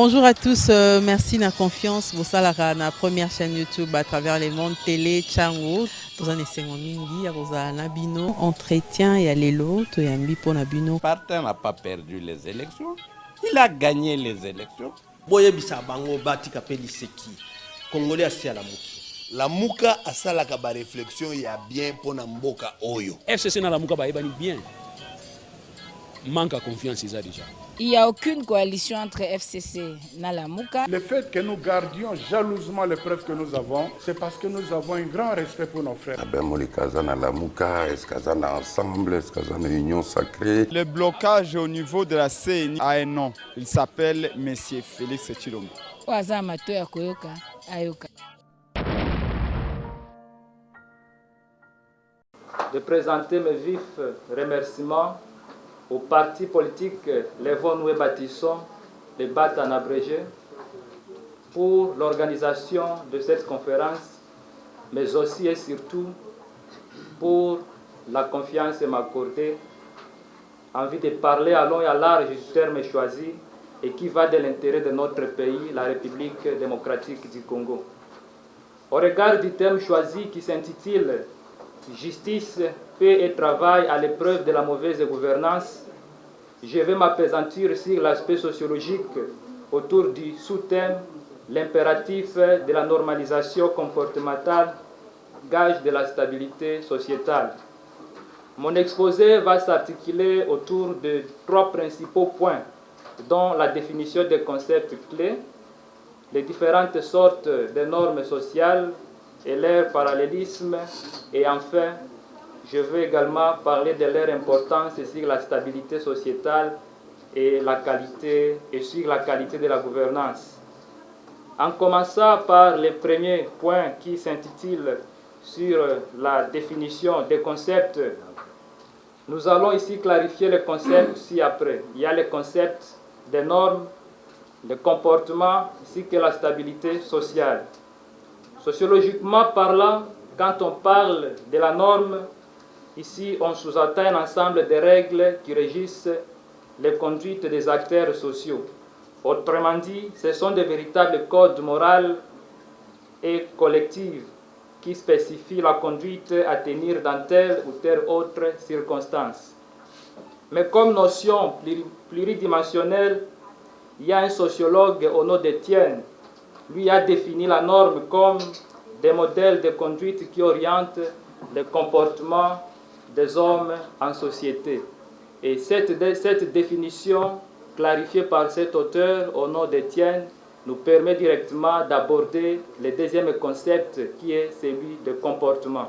Bonjour à tous, merci de la confiance. Vous savez, la première chaîne YouTube à travers les mondes télé, Chango. Vous en essayez mingi, vous en abino, entretien et allélo, tu es ambi pour nabino. Partin n'a pas perdu les élections, il a gagné les élections. Boye bisa bango bati kapeli seki. Congolais asi la muki. La muka asala ka ba réflexion ya bien pona mboka oyo. FCC na la muka ba ebani bien. Manque à confiance ils a déjà. Il n'y a aucune coalition entre FCC et Nalamuka. Le fait que nous gardions jalousement les preuves que nous avons, c'est parce que nous avons un grand respect pour nos frères. Ensemble, union sacrée. Le blocage au niveau de la CNI a un nom. Il s'appelle Monsieur Félix Tshilombo. De présenter mes vifs remerciements aux partis politiques les Vonoué Bâtissons, les BAT en abrégé, pour l'organisation de cette conférence, mais aussi et surtout pour la confiance m'accordée, envie de parler à long et à large du terme choisi et qui va de l'intérêt de notre pays, la République démocratique du Congo. Au regard du thème choisi qui s'intitule Justice, paix et travail à l'épreuve de la mauvaise gouvernance, je vais m'appesantir sur l'aspect sociologique autour du sous-thème l'impératif de la normalisation comportementale, gage de la stabilité sociétale. Mon exposé va s'articuler autour de 3 principaux points, dont la définition des concepts clés, les différentes sortes de normes sociales et leur parallélisme, et enfin, je vais également parler de leur importance sur la stabilité sociétale et sur la qualité de la gouvernance. En commençant par le premier point qui s'intitule sur la définition des concepts, nous allons ici clarifier les concepts ci-après. Il y a les concepts des normes, le comportement ainsi que la stabilité sociale. Sociologiquement parlant, quand on parle de la norme, ici on sous-entend un ensemble de règles qui régissent les conduites des acteurs sociaux. Autrement dit, ce sont de véritables codes moraux et collectifs qui spécifient la conduite à tenir dans telle ou telle autre circonstance. Mais comme notion pluridimensionnelle, il y a un sociologue au nom d'Étienne. Lui a défini la norme comme des modèles de conduite qui orientent le comportement des hommes en société. Et cette définition, clarifiée par cet auteur au nom d'Étienne, nous permet directement d'aborder le deuxième concept qui est celui de comportement.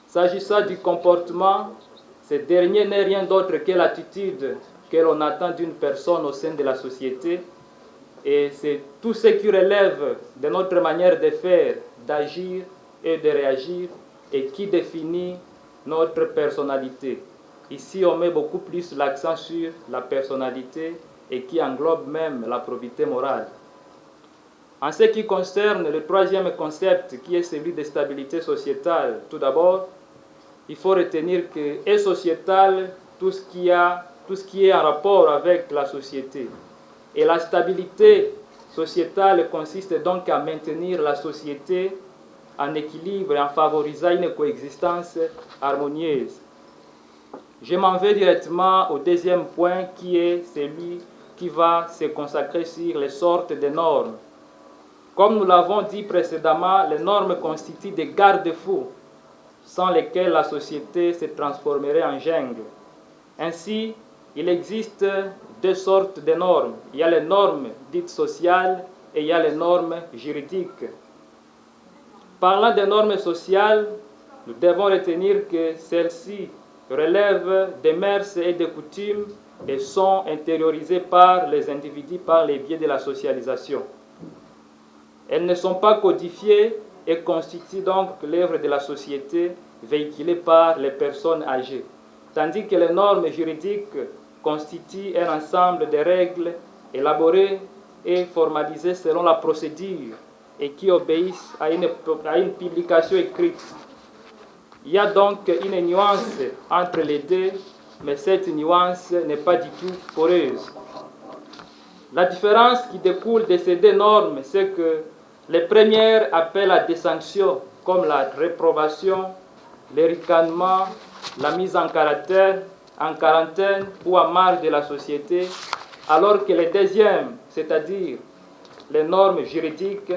S'agissant du comportement, ce dernier n'est rien d'autre que l'attitude que l'on attend d'une personne au sein de la société, et c'est tout ce qui relève de notre manière de faire, d'agir et de réagir et qui définit notre personnalité. Ici, on met beaucoup plus l'accent sur la personnalité et qui englobe même la probité morale. En ce qui concerne le troisième concept qui est celui de stabilité sociétale, tout d'abord, il faut retenir que est sociétal tout ce qui est en rapport avec la société. Et la stabilité sociétale consiste donc à maintenir la société en équilibre et en favorisant une coexistence harmonieuse. Je m'en vais directement au deuxième point qui est celui qui va se consacrer sur les sortes de normes. Comme nous l'avons dit précédemment, les normes constituent des garde-fous sans lesquels la société se transformerait en jungle. Ainsi, il existe 2 sortes de normes. Il y a les normes dites sociales et il y a les normes juridiques. Parlant des normes sociales, nous devons retenir que celles-ci relèvent des mœurs et des coutumes et sont intériorisées par les individus par les biais de la socialisation. Elles ne sont pas codifiées et constituent donc l'œuvre de la société véhiculée par les personnes âgées, tandis que les normes juridiques constituent un ensemble de règles élaborées et formalisées selon la procédure et qui obéissent à une publication écrite. Il y a donc une nuance entre les deux, mais cette nuance n'est pas du tout poreuse. La différence qui découle de ces deux normes, c'est que les premières appellent à des sanctions comme la réprobation, le ricanement, la mise en quarantaine ou en marge de la société, alors que les deuxièmes, c'est-à-dire les normes juridiques,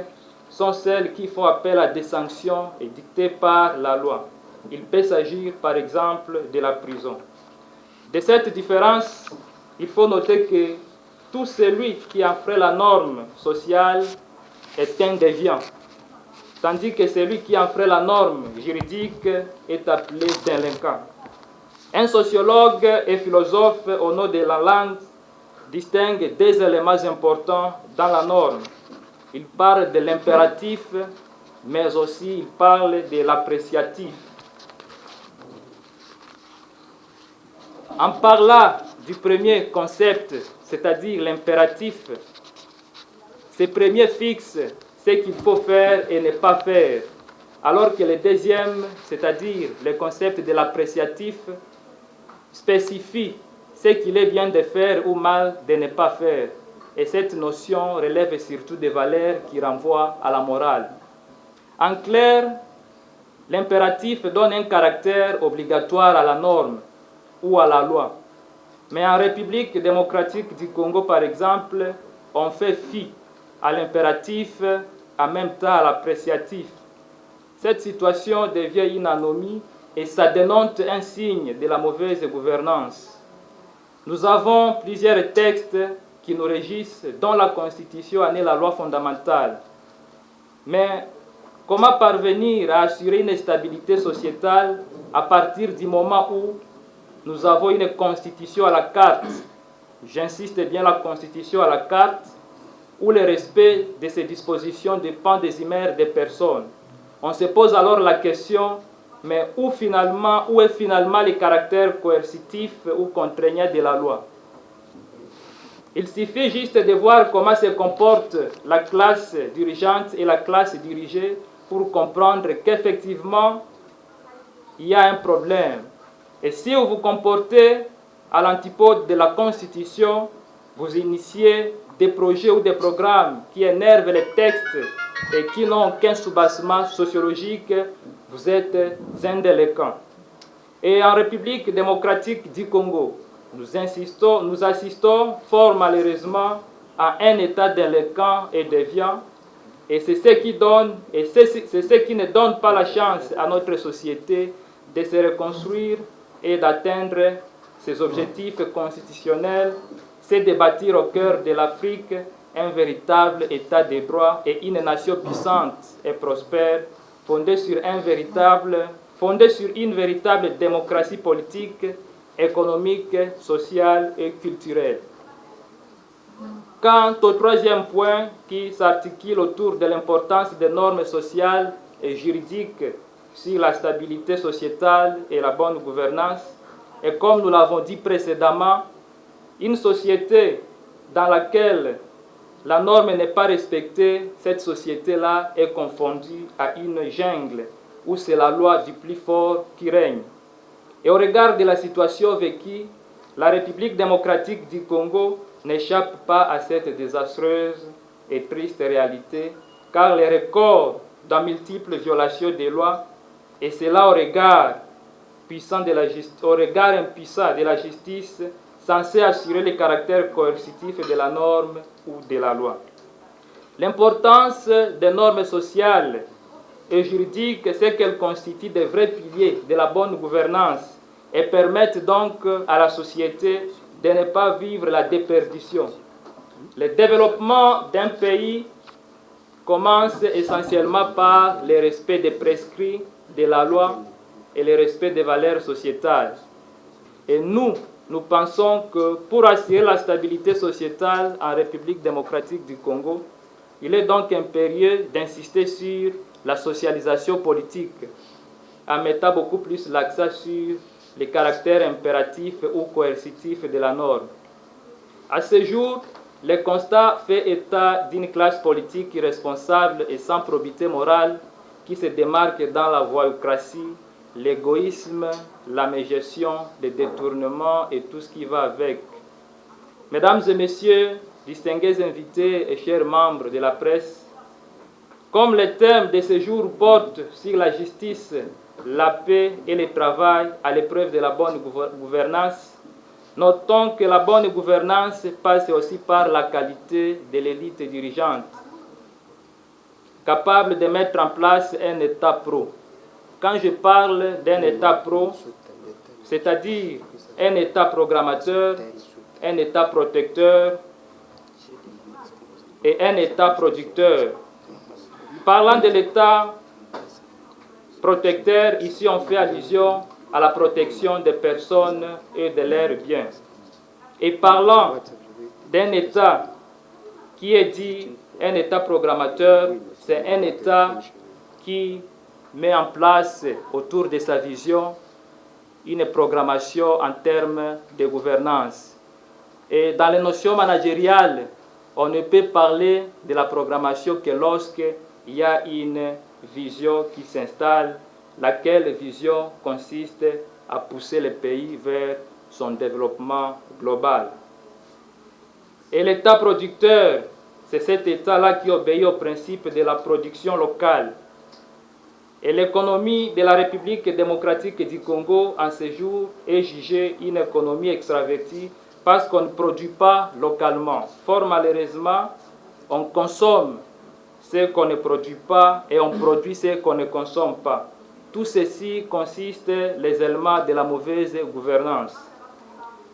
sont celles qui font appel à des sanctions dictées par la loi. Il peut s'agir par exemple de la prison. De cette différence, il faut noter que tout celui qui enfreint la norme sociale est un déviant, tandis que celui qui enfreint la norme juridique est appelé délinquant. Un sociologue et philosophe au nom de Lalande distingue deux éléments importants dans la norme. Il parle de l'impératif, mais aussi il parle de l'appréciatif. En parlant du premier concept, c'est-à-dire l'impératif, ce premier fixe ce qu'il faut faire et ne pas faire, alors que le deuxième, c'est-à-dire le concept de l'appréciatif, spécifie ce qu'il est bien de faire ou mal de ne pas faire. Et cette notion relève surtout des valeurs qui renvoient à la morale. En clair, l'impératif donne un caractère obligatoire à la norme ou à la loi. Mais en République démocratique du Congo, par exemple, on fait fi à l'impératif, en même temps à l'appréciatif. Cette situation devient une anomie et ça dénote un signe de la mauvaise gouvernance. Nous avons plusieurs textes qui nous régissent, dont la Constitution en est la loi fondamentale. Mais comment parvenir à assurer une stabilité sociétale à partir du moment où nous avons une Constitution à la carte? J'insiste bien, la Constitution à la carte, où le respect de ces dispositions dépend des humeurs des personnes. On se pose alors la question, mais où est finalement le caractère coercitif ou contraignant de la loi? Il suffit juste de voir comment se comporte la classe dirigeante et la classe dirigée pour comprendre qu'effectivement, il y a un problème. Et si vous vous comportez à l'antipode de la Constitution, vous initiez des projets ou des programmes qui énervent les textes et qui n'ont aucun soubassement sociologique, vous êtes un délinquant. Et en République démocratique du Congo, nous assistons fort malheureusement à un état délinquant et déviant, et c'est ce qui ne donne pas la chance à notre société de se reconstruire et d'atteindre ses objectifs constitutionnels, c'est de bâtir au cœur de l'Afrique un véritable état de droit et une nation puissante et prospère, fondée sur une véritable démocratie politique, économique, sociale et culturelle. Quant au troisième point qui s'articule autour de l'importance des normes sociales et juridiques sur la stabilité sociétale et la bonne gouvernance, et comme nous l'avons dit précédemment, une société dans laquelle la norme n'est pas respectée, cette société-là est confondue à une jungle où c'est la loi du plus fort qui règne. Et au regard de la situation vécue, la République démocratique du Congo n'échappe pas à cette désastreuse et triste réalité, car les records dans multiples violations des lois, et cela au regard impuissant de la justice, censée assurer le caractère coercitif de la norme ou de la loi. L'importance des normes sociales et juridiques, c'est qu'elles constituent des vrais piliers de la bonne gouvernance et permettent donc à la société de ne pas vivre la déperdition. Le développement d'un pays commence essentiellement par le respect des prescrits de la loi et le respect des valeurs sociétales. Et nous pensons que pour assurer la stabilité sociétale en République démocratique du Congo, il est donc impérieux d'insister sur la socialisation politique, en mettant beaucoup plus l'accent sur les caractères impératifs ou coercitifs de la norme. À ce jour, le constat fait état d'une classe politique irresponsable et sans probité morale qui se démarque dans la voyoucratie, l'égoïsme, la mégestion, le détournement et tout ce qui va avec. Mesdames et messieurs, distingués invités et chers membres de la presse, comme le thème de ce jour porte sur la justice, la paix et le travail à l'épreuve de la bonne gouvernance, notons que la bonne gouvernance passe aussi par la qualité de l'élite dirigeante, capable de mettre en place un État pro. Quand je parle d'un État pro, c'est-à-dire un État programmateur, un État protecteur et un État producteur. Parlant de l'État protecteur, ici on fait allusion à la protection des personnes et de leurs biens. Et parlant d'un État qui est dit un État programmateur, c'est un État qui met en place autour de sa vision une programmation en termes de gouvernance. Et dans les notions managériales, on ne peut parler de la programmation que lorsqu'il y a une vision qui s'installe, laquelle vision consiste à pousser le pays vers son développement global. Et l'État producteur, c'est cet État-là qui obéit au principe de la production locale. Et l'économie de la République démocratique du Congo, en ce jour, est jugée une économie extravertie parce qu'on ne produit pas localement. Fort malheureusement, on consomme ce qu'on ne produit pas et on produit ce qu'on ne consomme pas. Tout ceci consiste les éléments de la mauvaise gouvernance.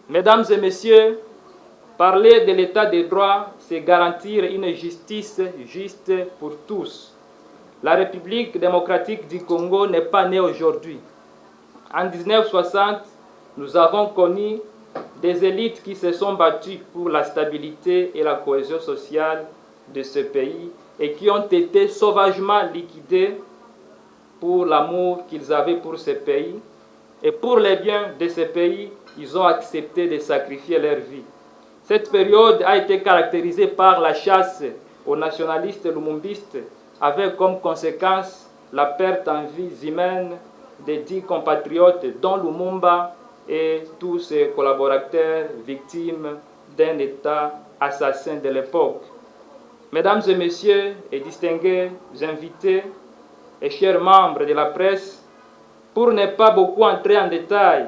Mesdames et messieurs, parler de l'état de droit, c'est garantir une justice juste pour tous. La République démocratique du Congo n'est pas née aujourd'hui. En 1960, nous avons connu des élites qui se sont battues pour la stabilité et la cohésion sociale de ce pays et qui ont été sauvagement liquidées pour l'amour qu'ils avaient pour ce pays. Et pour les biens de ce pays, ils ont accepté de sacrifier leur vie. Cette période a été caractérisée par la chasse aux nationalistes lumumbistes, avec comme conséquence la perte en vies humaines de 10 compatriotes, dont Lumumba et tous ses collaborateurs victimes d'un État assassin de l'époque. Mesdames et messieurs et distingués invités et chers membres de la presse, pour ne pas beaucoup entrer en détail,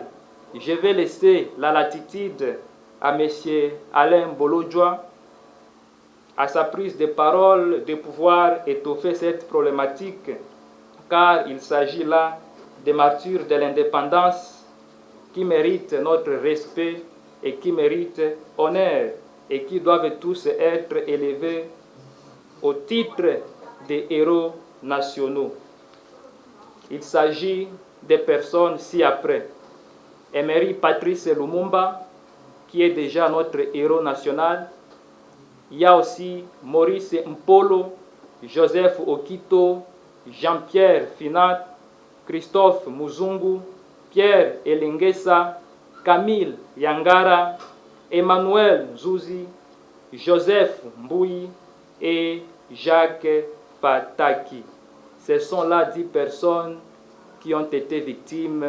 je vais laisser la latitude à M. Alain Bolodjoa, à sa prise de parole, de pouvoir étoffer cette problématique, car il s'agit là des martyrs de l'indépendance qui méritent notre respect et qui méritent honneur et qui doivent tous être élevés au titre des héros nationaux. Il s'agit des personnes ci-après. Emery Patrice Lumumba, qui est déjà notre héros national. Il y a aussi Maurice Mpolo, Joseph Okito, Jean-Pierre Finat, Christophe Muzungu, Pierre Elingesa, Camille Yangara, Emmanuel Zouzi, Joseph Mbouyi et Jacques Pataki. Ce sont là 10 personnes qui ont été victimes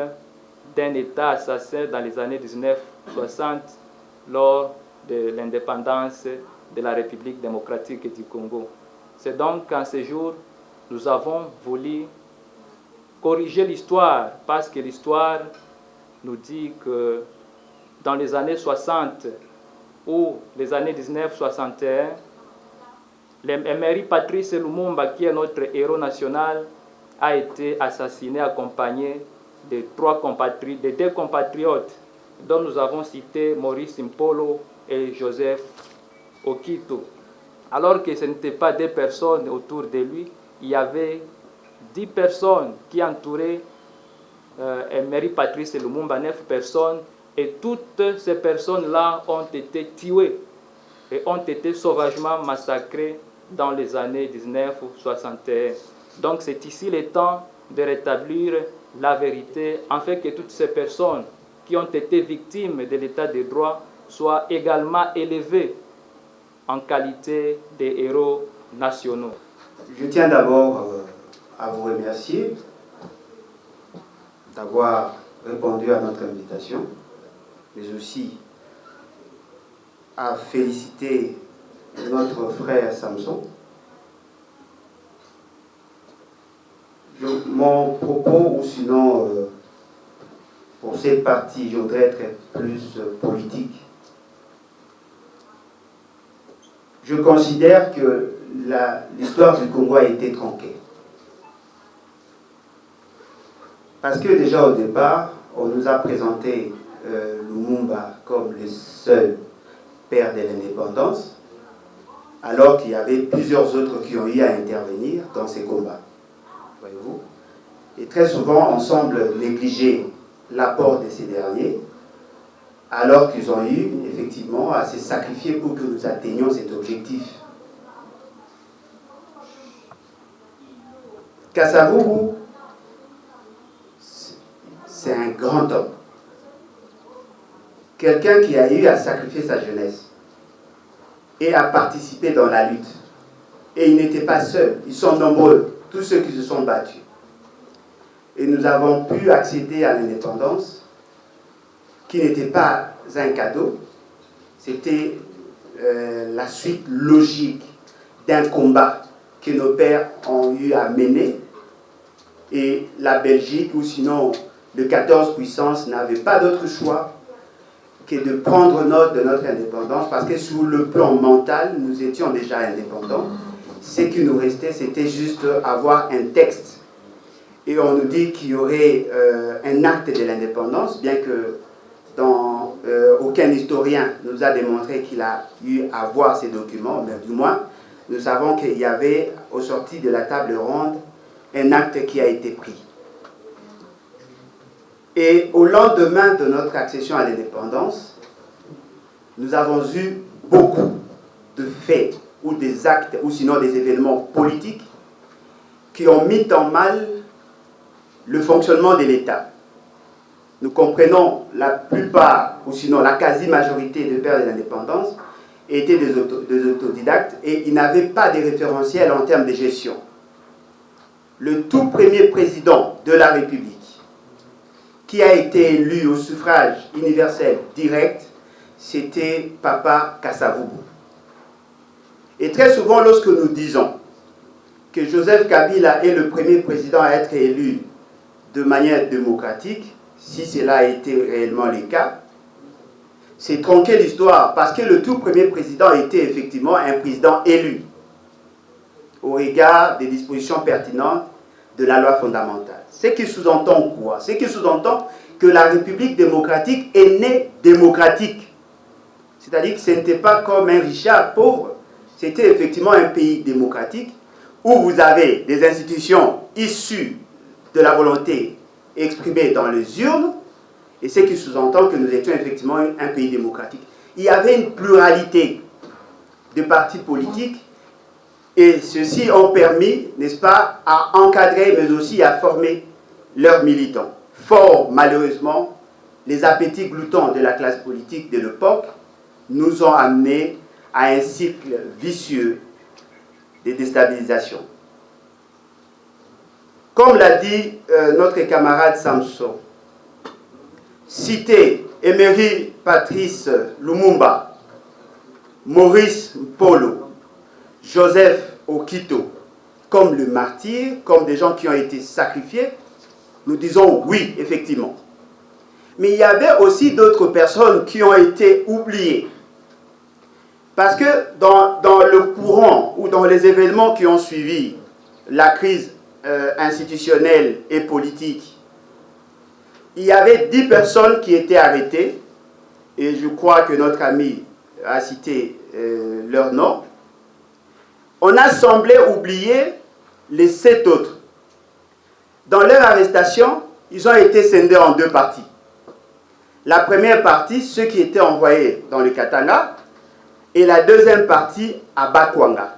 d'un État assassin dans les années 1960 lors de l'indépendance de la République démocratique du Congo. C'est donc qu'en ce jour, nous avons voulu corriger l'histoire, parce que l'histoire nous dit que dans les années 60 ou les années 1961, Emery Patrice Lumumba, qui est notre héros national, a été assassiné accompagné de 2 compatriotes dont nous avons cité Maurice Mpolo et Joseph Okito. Alors que ce n'étaient pas 2 personnes autour de lui, il y avait 10 personnes qui entouraient Emery Patrice Lumumba, 9 personnes, et toutes ces personnes-là ont été tuées et ont été sauvagement massacrées dans les années 1961. Donc c'est ici le temps de rétablir la vérité, afin que toutes ces personnes qui ont été victimes de l'état de droit soient également élevées en qualité de héros nationaux. Je tiens d'abord à vous remercier d'avoir répondu à notre invitation, mais aussi à féliciter notre frère Samson. Mon propos, ou sinon, pour cette partie, je voudrais être plus politique. Je considère que l'histoire du Congo a été tronquée. Parce que déjà au départ, on nous a présenté Lumumba comme le seul père de l'indépendance, alors qu'il y avait plusieurs autres qui ont eu à intervenir dans ces combats. Voyez-vous? Et très souvent, on semble négliger l'apport de ces derniers, alors qu'ils ont eu effectivement à se sacrifier pour que nous atteignions cet objectif. Kasavubu, c'est un grand homme. Quelqu'un qui a eu à sacrifier sa jeunesse et à participer dans la lutte. Et il n'était pas seul, ils sont nombreux, tous ceux qui se sont battus. Et nous avons pu accéder à l'indépendance, qui n'était pas un cadeau, c'était la suite logique d'un combat que nos pères ont eu à mener. Et la Belgique, ou sinon les 14 puissances, n'avaient pas d'autre choix que de prendre note de notre indépendance, parce que sur le plan mental, nous étions déjà indépendants. Ce qui nous restait, c'était juste avoir un texte. Et on nous dit qu'il y aurait un acte de l'indépendance, bien que aucun historien nous a démontré qu'il a eu à voir ces documents, mais du moins, nous savons qu'il y avait, au sorti de la table ronde, un acte qui a été pris. Et au lendemain de notre accession à l'indépendance, nous avons eu beaucoup de faits ou des actes, ou sinon des événements politiques qui ont mis en mal le fonctionnement de l'État. Nous comprenons la plupart, ou sinon la quasi-majorité des pères de l'indépendance étaient des autodidactes et ils n'avaient pas de référentiel en termes de gestion. Le tout premier président de la République, qui a été élu au suffrage universel direct, c'était Papa Kasavubu. Et très souvent, lorsque nous disons que Joseph Kabila est le premier président à être élu de manière démocratique, si cela a été réellement le cas, c'est tronquer l'histoire, parce que le tout premier président était effectivement un président élu au regard des dispositions pertinentes de la loi fondamentale. Ce qui sous-entend quoi? Ce qui sous-entend que la République démocratique est née démocratique. C'est-à-dire que ce n'était pas comme un Richard pauvre, c'était effectivement un pays démocratique où vous avez des institutions issues de la volonté exprimée dans les urnes, et ce qui sous-entend que nous étions effectivement un pays démocratique. Il y avait une pluralité de partis politiques, et ceux-ci ont permis, n'est-ce pas, à encadrer, mais aussi à former leurs militants. Fort malheureusement, les appétits gloutons de la classe politique de l'époque nous ont amenés à un cycle vicieux de déstabilisation. Comme l'a dit notre camarade Samson, citer Emery Patrice Lumumba, Maurice Mpolo, Joseph Okito, comme le martyr, comme des gens qui ont été sacrifiés, nous disons oui, effectivement. Mais il y avait aussi d'autres personnes qui ont été oubliées. Parce que dans le courant ou dans les événements qui ont suivi la crise institutionnelle et politique, il y avait 10 personnes qui étaient arrêtées, et je crois que notre ami a cité leur nom. On a semblé oublier les 7 autres. Dans leur arrestation, ils ont été scindés en 2 parties. La première partie, ceux qui étaient envoyés dans le Katanga, et la deuxième partie à Bakwanga.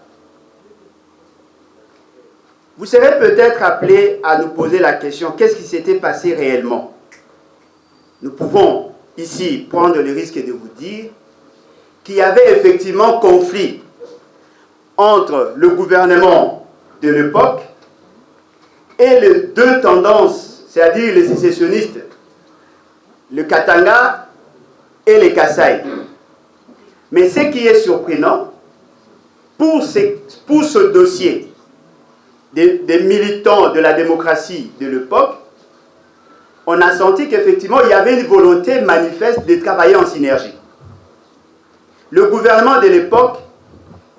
Vous serez peut-être appelés à nous poser la question, qu'est-ce qui s'était passé réellement? Nous pouvons ici prendre le risque de vous dire qu'il y avait effectivement conflit entre le gouvernement de l'époque et les 2 tendances, c'est-à-dire les sécessionnistes, le Katanga et les Kasaï. Mais ce qui est surprenant, pour ce dossier des militants de la démocratie de l'époque, on a senti qu'effectivement, il y avait une volonté manifeste de travailler en synergie. Le gouvernement de l'époque,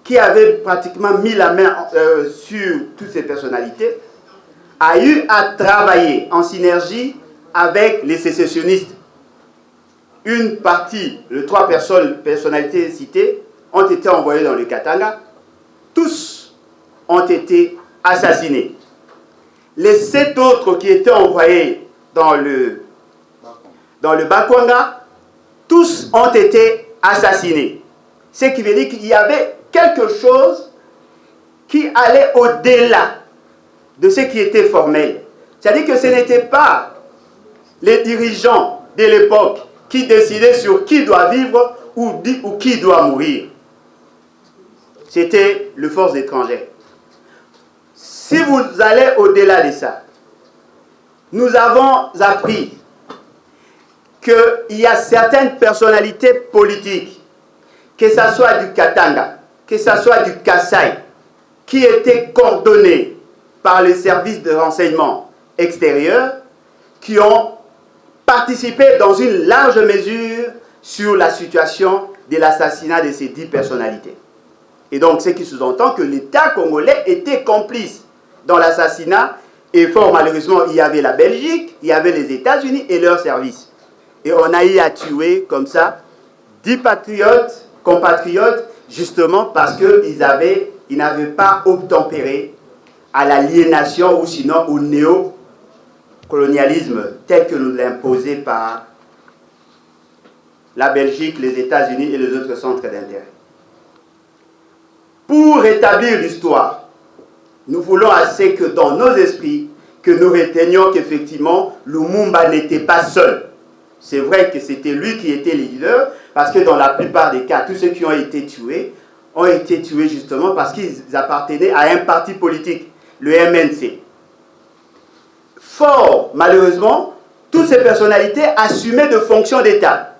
qui avait pratiquement mis la main sur toutes ces personnalités, a eu à travailler en synergie avec les sécessionnistes. Une partie, les 3 personnalités citées, ont été envoyées dans le Katanga. Tous ont été assassinés. Les 7 autres qui étaient envoyés dans le Bakwanga, tous ont été assassinés. Ce qui veut dire qu'il y avait quelque chose qui allait au-delà de ce qui était formel. C'est-à-dire que ce n'était pas les dirigeants de l'époque qui décidaient sur qui doit vivre ou qui doit mourir. C'était les forces étrangères. Si vous allez au-delà de ça, nous avons appris qu'il y a certaines personnalités politiques, que ce soit du Katanga, que ce soit du Kasaï, qui étaient coordonnées par les services de renseignement extérieurs, qui ont participé dans une large mesure sur la situation de l'assassinat de ces 10 personnalités. Et donc, ce qui sous-entend que l'État congolais était complice dans l'assassinat, et fort malheureusement, il y avait la Belgique, il y avait les États-Unis et leurs services. Et on a eu à tuer comme ça 10 compatriotes, justement parce qu'ils n'avaient pas obtempéré à l'aliénation ou sinon au néocolonialisme tel que nous l'imposait par la Belgique, les États-Unis et les autres centres d'intérêt. Pour rétablir l'histoire, nous voulons assez que dans nos esprits, que nous retenions qu'effectivement, Lumumba n'était pas seul. C'est vrai que c'était lui qui était le leader, parce que dans la plupart des cas, tous ceux qui ont été tués justement parce qu'ils appartenaient à un parti politique, le MNC. Fort, malheureusement, toutes ces personnalités assumaient de fonctions d'État.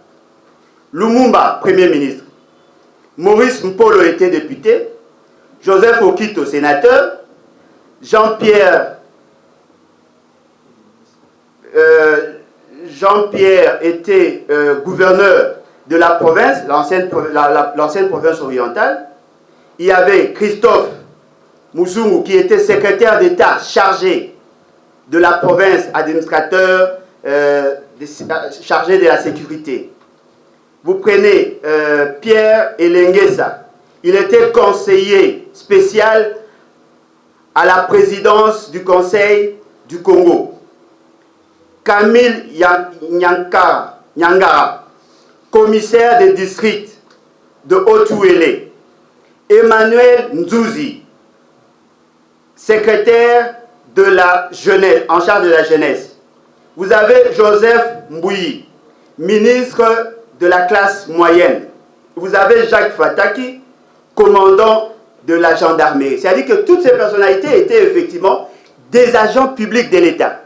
Lumumba, Premier ministre. Maurice Mpolo était député. Joseph Okito, sénateur. Jean-Pierre était gouverneur de la province, l'ancienne province orientale. Il y avait Christophe Mouzoumou qui était secrétaire d'État chargé de la province, administrateur chargé de la sécurité. Vous prenez Pierre Elenguesa, il était conseiller spécial à la présidence du Conseil du Congo. Camille Nyangara, commissaire des districts de Haut-Ouélé. Emmanuel Nzouzi, secrétaire de la jeunesse, en charge de la jeunesse. Vous avez Joseph Mbouyi, ministre de la classe moyenne. Vous avez Jacques Fataki, commandant de la gendarmerie. C'est-à-dire que toutes ces personnalités étaient effectivement des agents publics de l'État.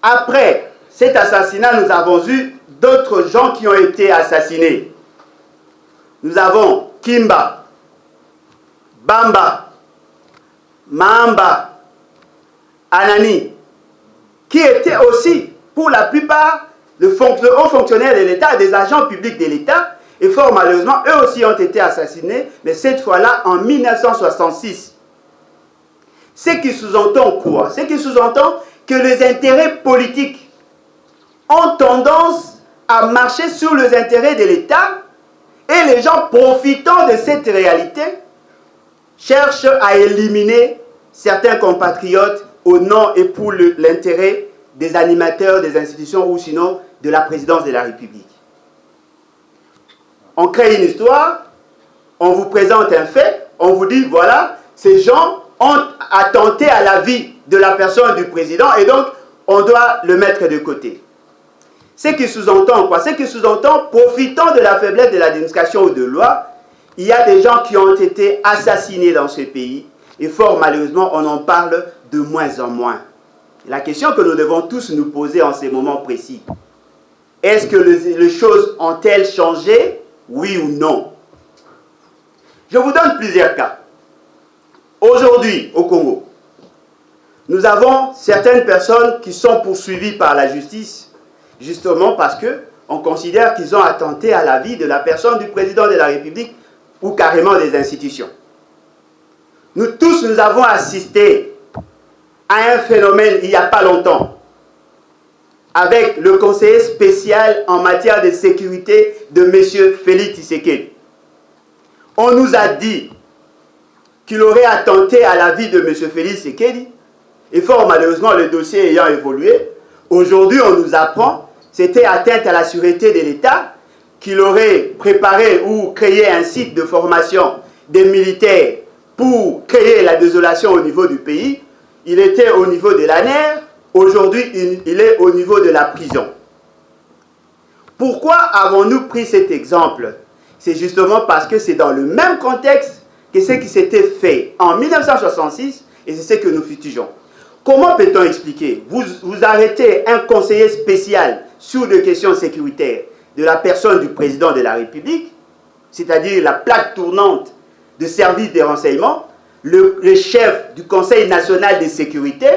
Après cet assassinat, nous avons eu d'autres gens qui ont été assassinés. Nous avons Kimba, Bamba, Mahamba, Anani, qui étaient aussi, pour la plupart, de hauts fonctionnaires de l'État, des agents publics de l'État, et fort malheureusement, eux aussi ont été assassinés, mais cette fois-là en 1966. Ce qui sous-entend quoi? Ce qui sous-entend que les intérêts politiques ont tendance à marcher sur les intérêts de l'État, et les gens profitant de cette réalité cherchent à éliminer certains compatriotes au nom et pour l'intérêt des animateurs des institutions ou sinon de la présidence de la République. On crée une histoire, on vous présente un fait, on vous dit voilà, ces gens ont attenté à la vie de la personne du président et donc on doit le mettre de côté. Ce qui sous-entend quoi? Ce qui sous-entend, profitant de la faiblesse de l'administration ou de loi, il y a des gens qui ont été assassinés dans ce pays et fort malheureusement on en parle de moins en moins. La question que nous devons tous nous poser en ces moments précis, est-ce que les choses ont-elles changé? Oui ou non? Je vous donne plusieurs cas. Aujourd'hui, au Congo, nous avons certaines personnes qui sont poursuivies par la justice, justement parce qu'on considère qu'ils ont attenté à la vie de la personne du président de la République ou carrément des institutions. Nous tous, nous avons assisté à un phénomène il n'y a pas longtemps, avec le conseiller spécial en matière de sécurité de M. Félix Tshisekedi. On nous a dit qu'il aurait attenté à la vie de M. Félix Tshisekedi, et fort malheureusement, le dossier ayant évolué, aujourd'hui on nous apprend que c'était atteinte à la sûreté de l'État, qu'il aurait préparé ou créé un site de formation des militaires pour créer la désolation au niveau du pays. Il était au niveau de l'ANER, aujourd'hui il est au niveau de la prison. Pourquoi avons-nous pris cet exemple? C'est justement parce que c'est dans le même contexte que ce qui s'était fait en 1966 et c'est ce que nous fustigeons. Comment peut-on expliquer? Vous arrêtez un conseiller spécial sur des questions sécuritaires de la personne du président de la République, c'est-à-dire la plaque tournante de service des renseignements, le chef du Conseil national de sécurité,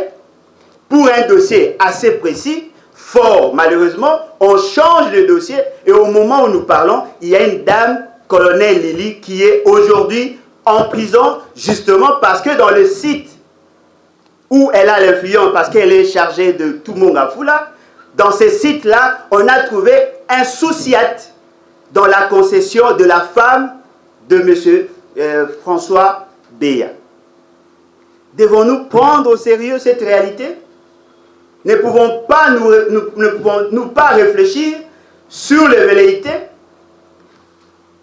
pour un dossier assez précis. Fort malheureusement, on change le dossier et au moment où nous parlons, il y a une dame, colonel Lily, qui est aujourd'hui en prison, justement parce que dans le site où elle a l'influence, parce qu'elle est chargée de tout Mongafula, dans ces sites-là, on a trouvé un sous-siat dans la concession de la femme de M. François Beya. Devons-nous prendre au sérieux cette réalité? Ne pouvons-nous pas réfléchir sur les velléités?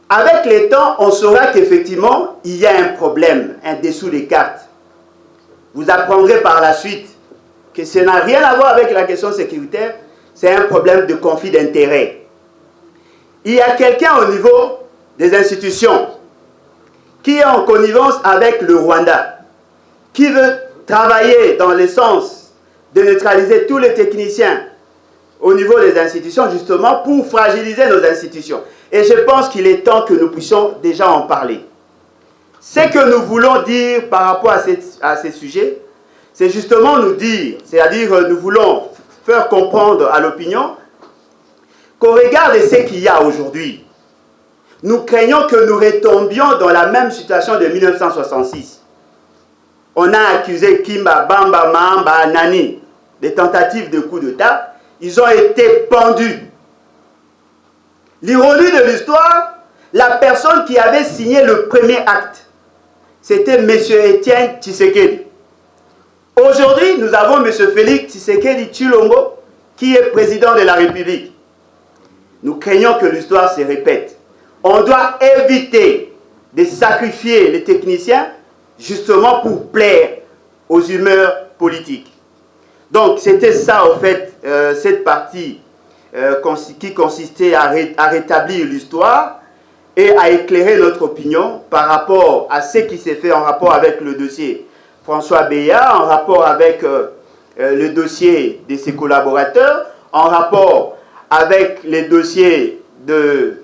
Avec le temps, on saura qu'effectivement, il y a un problème, un dessous des cartes. Vous apprendrez par la suite que ça n'a rien à voir avec la question sécuritaire, c'est un problème de conflit d'intérêts. Il y a quelqu'un au niveau des institutions qui est en connivence avec le Rwanda, qui veut travailler dans le sens de neutraliser tous les techniciens au niveau des institutions, justement pour fragiliser nos institutions. Et je pense qu'il est temps que nous puissions déjà en parler. Ce que nous voulons dire par rapport à ces sujets, c'est justement nous dire, c'est-à-dire nous voulons faire comprendre à l'opinion qu'au regard de ce qu'il y a aujourd'hui, nous craignons que nous retombions dans la même situation de 1966. On a accusé Kimba, Bamba, Mahamba, Nani des tentatives de coup d'État. Ils ont été pendus. L'ironie de l'histoire, la personne qui avait signé le premier acte, c'était M. Étienne Tshisekedi. Aujourd'hui, nous avons M. Félix Tshisekedi Tshilombo, qui est président de la République. Nous craignons que l'histoire se répète. On doit éviter de sacrifier les techniciens justement pour plaire aux humeurs politiques. Donc, c'était ça, en fait, cette partie qui consistait à rétablir l'histoire et à éclairer notre opinion par rapport à ce qui s'est fait en rapport avec le dossier François Beya, en rapport avec le dossier de ses collaborateurs, en rapport avec les dossiers de...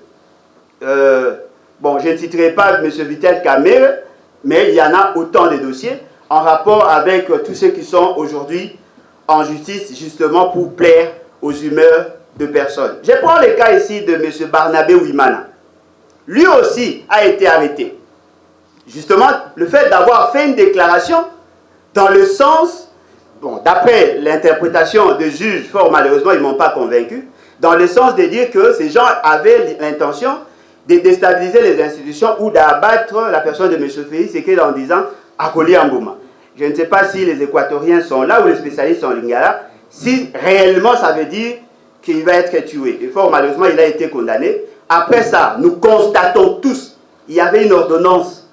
bon, je ne citerai pas M. Vital Kamerhe, mais il y en a autant de dossiers en rapport avec tous ceux qui sont aujourd'hui en justice, justement pour plaire aux humeurs de personnes. Je prends le cas ici de M. Barnabé Ouimana. Lui aussi a été arrêté. Justement, le fait d'avoir fait une déclaration dans le sens, bon, d'après l'interprétation des juges, fort malheureusement, ils ne m'ont pas convaincu, dans le sens de dire que ces gens avaient l'intention de déstabiliser les institutions ou d'abattre la personne de M. Félix Tshisekedi en disant « Akoli Ambouma ». Je ne sais pas si les Équatoriens sont là ou les spécialistes sont en Lingala, si réellement ça veut dire qu'il va être tué. Et fort malheureusement, il a été condamné. Après ça, nous constatons tous, il y avait une ordonnance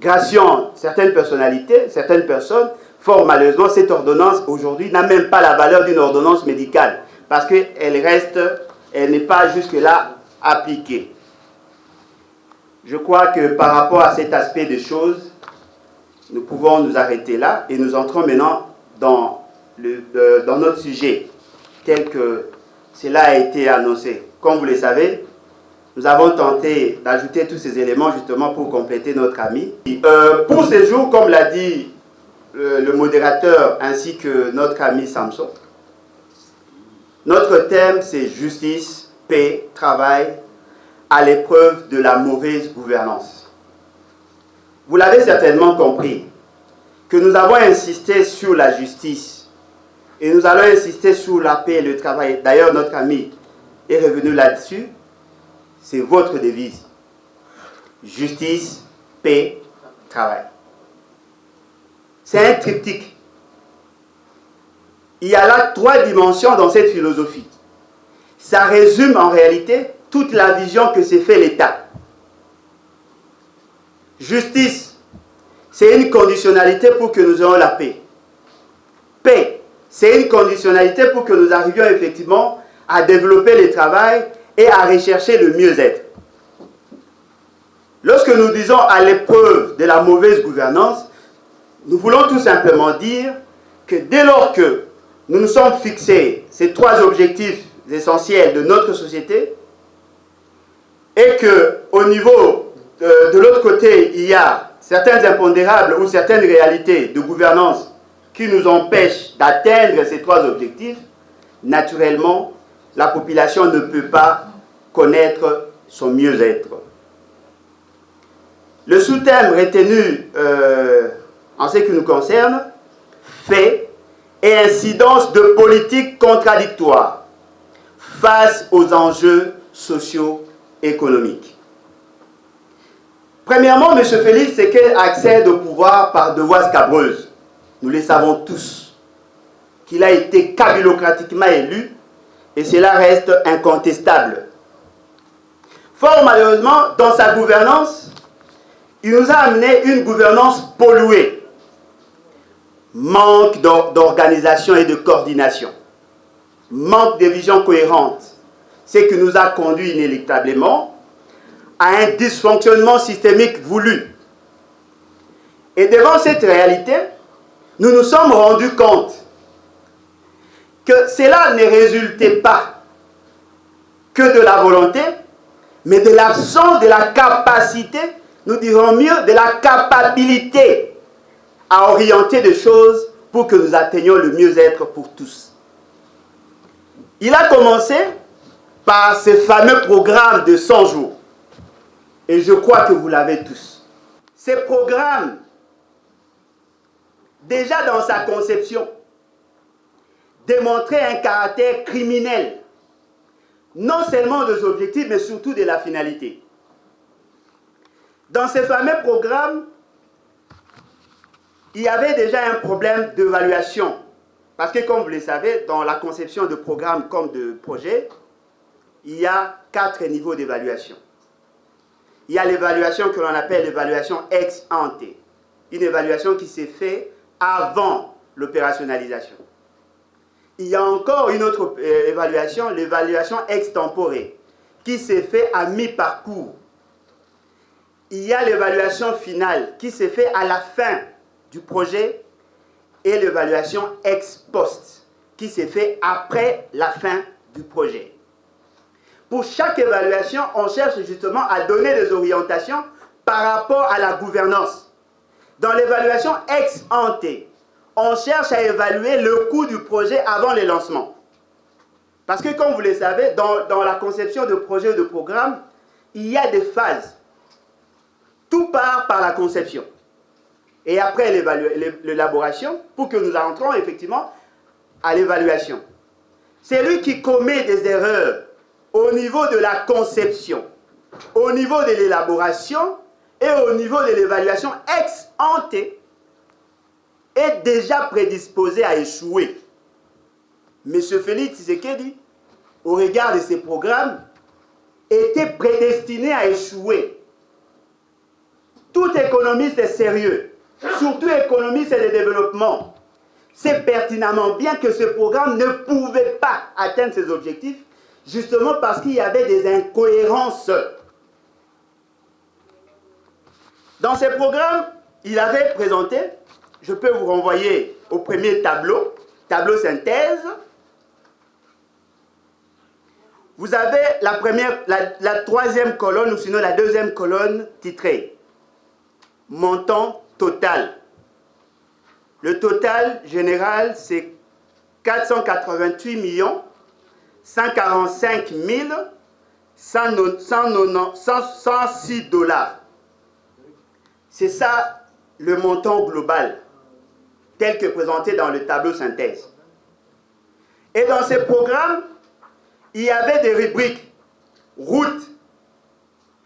graciant certaines personnalités, certaines personnes. Fort malheureusement, cette ordonnance aujourd'hui n'a même pas la valeur d'une ordonnance médicale parce qu'elle reste, elle n'est pas jusque-là appliquée. Je crois que par rapport à cet aspect des choses, nous pouvons nous arrêter là et nous entrons maintenant dans notre sujet tel que cela a été annoncé. Comme vous le savez, Nous avons tenté d'ajouter tous ces éléments justement pour compléter notre ami. Pour ces jours, comme l'a dit le modérateur ainsi que notre ami Samson, notre thème c'est justice, paix, travail à l'épreuve de la mauvaise gouvernance. Vous l'avez certainement compris que nous avons insisté sur la justice et nous allons insister sur la paix et le travail. D'ailleurs, notre ami est revenu là-dessus. C'est votre devise. Justice, paix, travail. C'est un triptyque. Il y a là 3 dimensions dans cette philosophie. Ça résume en réalité toute la vision que s'est fait l'État. Justice, c'est une conditionnalité pour que nous ayons la paix. Paix, c'est une conditionnalité pour que nous arrivions effectivement à développer le travail et à rechercher le mieux-être. Lorsque nous disons à l'épreuve de la mauvaise gouvernance, nous voulons tout simplement dire que dès lors que nous nous sommes fixés ces 3 objectifs essentiels de notre société et qu'au niveau de l'autre côté, il y a certains impondérables ou certaines réalités de gouvernance qui nous empêchent d'atteindre ces 3 objectifs, naturellement, la population ne peut pas connaître son mieux-être. Le sous-thème retenu en ce qui nous concerne, fait et incidence de politiques contradictoires face aux enjeux socio-économiques. Premièrement, M. Félix Tshisekedi accède au pouvoir par de voies scabreuses. Nous le savons tous, qu'il a été kabylocratiquement élu et cela reste incontestable. Fort malheureusement, dans sa gouvernance, il nous a amené une gouvernance polluée. Manque d'organisation et de coordination. Manque de vision cohérente. Ce qui nous a conduit inéluctablement à un dysfonctionnement systémique voulu. Et devant cette réalité, nous nous sommes rendus compte que cela ne résultait pas que de la volonté, mais de l'absence de la capacité, nous dirons mieux, de la capacité à orienter des choses pour que nous atteignions le mieux-être pour tous. Il a commencé par ce fameux programme de 100 jours. Et je crois que vous l'avez tous. Ces programmes, déjà dans sa conception, démontraient un caractère criminel, non seulement des objectifs, mais surtout de la finalité. Dans ces fameux programmes, il y avait déjà un problème d'évaluation. Parce que, comme vous le savez, dans la conception de programmes comme de projets, il y a 4 niveaux d'évaluation. Il y a l'évaluation que l'on appelle l'évaluation ex ante. Une évaluation qui s'est faite avant l'opérationnalisation. Il y a encore une autre évaluation, l'évaluation ex tempore, qui s'est faite à mi-parcours. Il y a l'évaluation finale qui s'est faite à la fin du projet et l'évaluation ex post qui s'est faite après la fin du projet. Pour chaque évaluation, on cherche justement à donner des orientations par rapport à la gouvernance. Dans l'évaluation ex ante, on cherche à évaluer le coût du projet avant le lancement. Parce que comme vous le savez, dans la conception de projet ou de programme, il y a des phases. Tout part par la conception. Et après l'élaboration, pour que nous entrons effectivement à l'évaluation. C'est lui qui commet des erreurs au niveau de la conception, au niveau de l'élaboration et au niveau de l'évaluation ex ante est déjà prédisposé à échouer. M. Félix Tshisekedi, au regard de ses programmes, était prédestiné à échouer. Tout économiste est sérieux, surtout économiste de développement, sait pertinemment bien que ce programme ne pouvait pas atteindre ses objectifs, justement parce qu'il y avait des incohérences. Dans ces programmes, il avait présenté, je peux vous renvoyer au premier tableau, tableau synthèse, vous avez la troisième colonne, ou sinon la deuxième colonne titrée montant total. Le total général, c'est 488 145 106 dollars. C'est ça le montant global, tel que présenté dans le tableau synthèse. Et dans ces programmes, il y avait des rubriques. Route,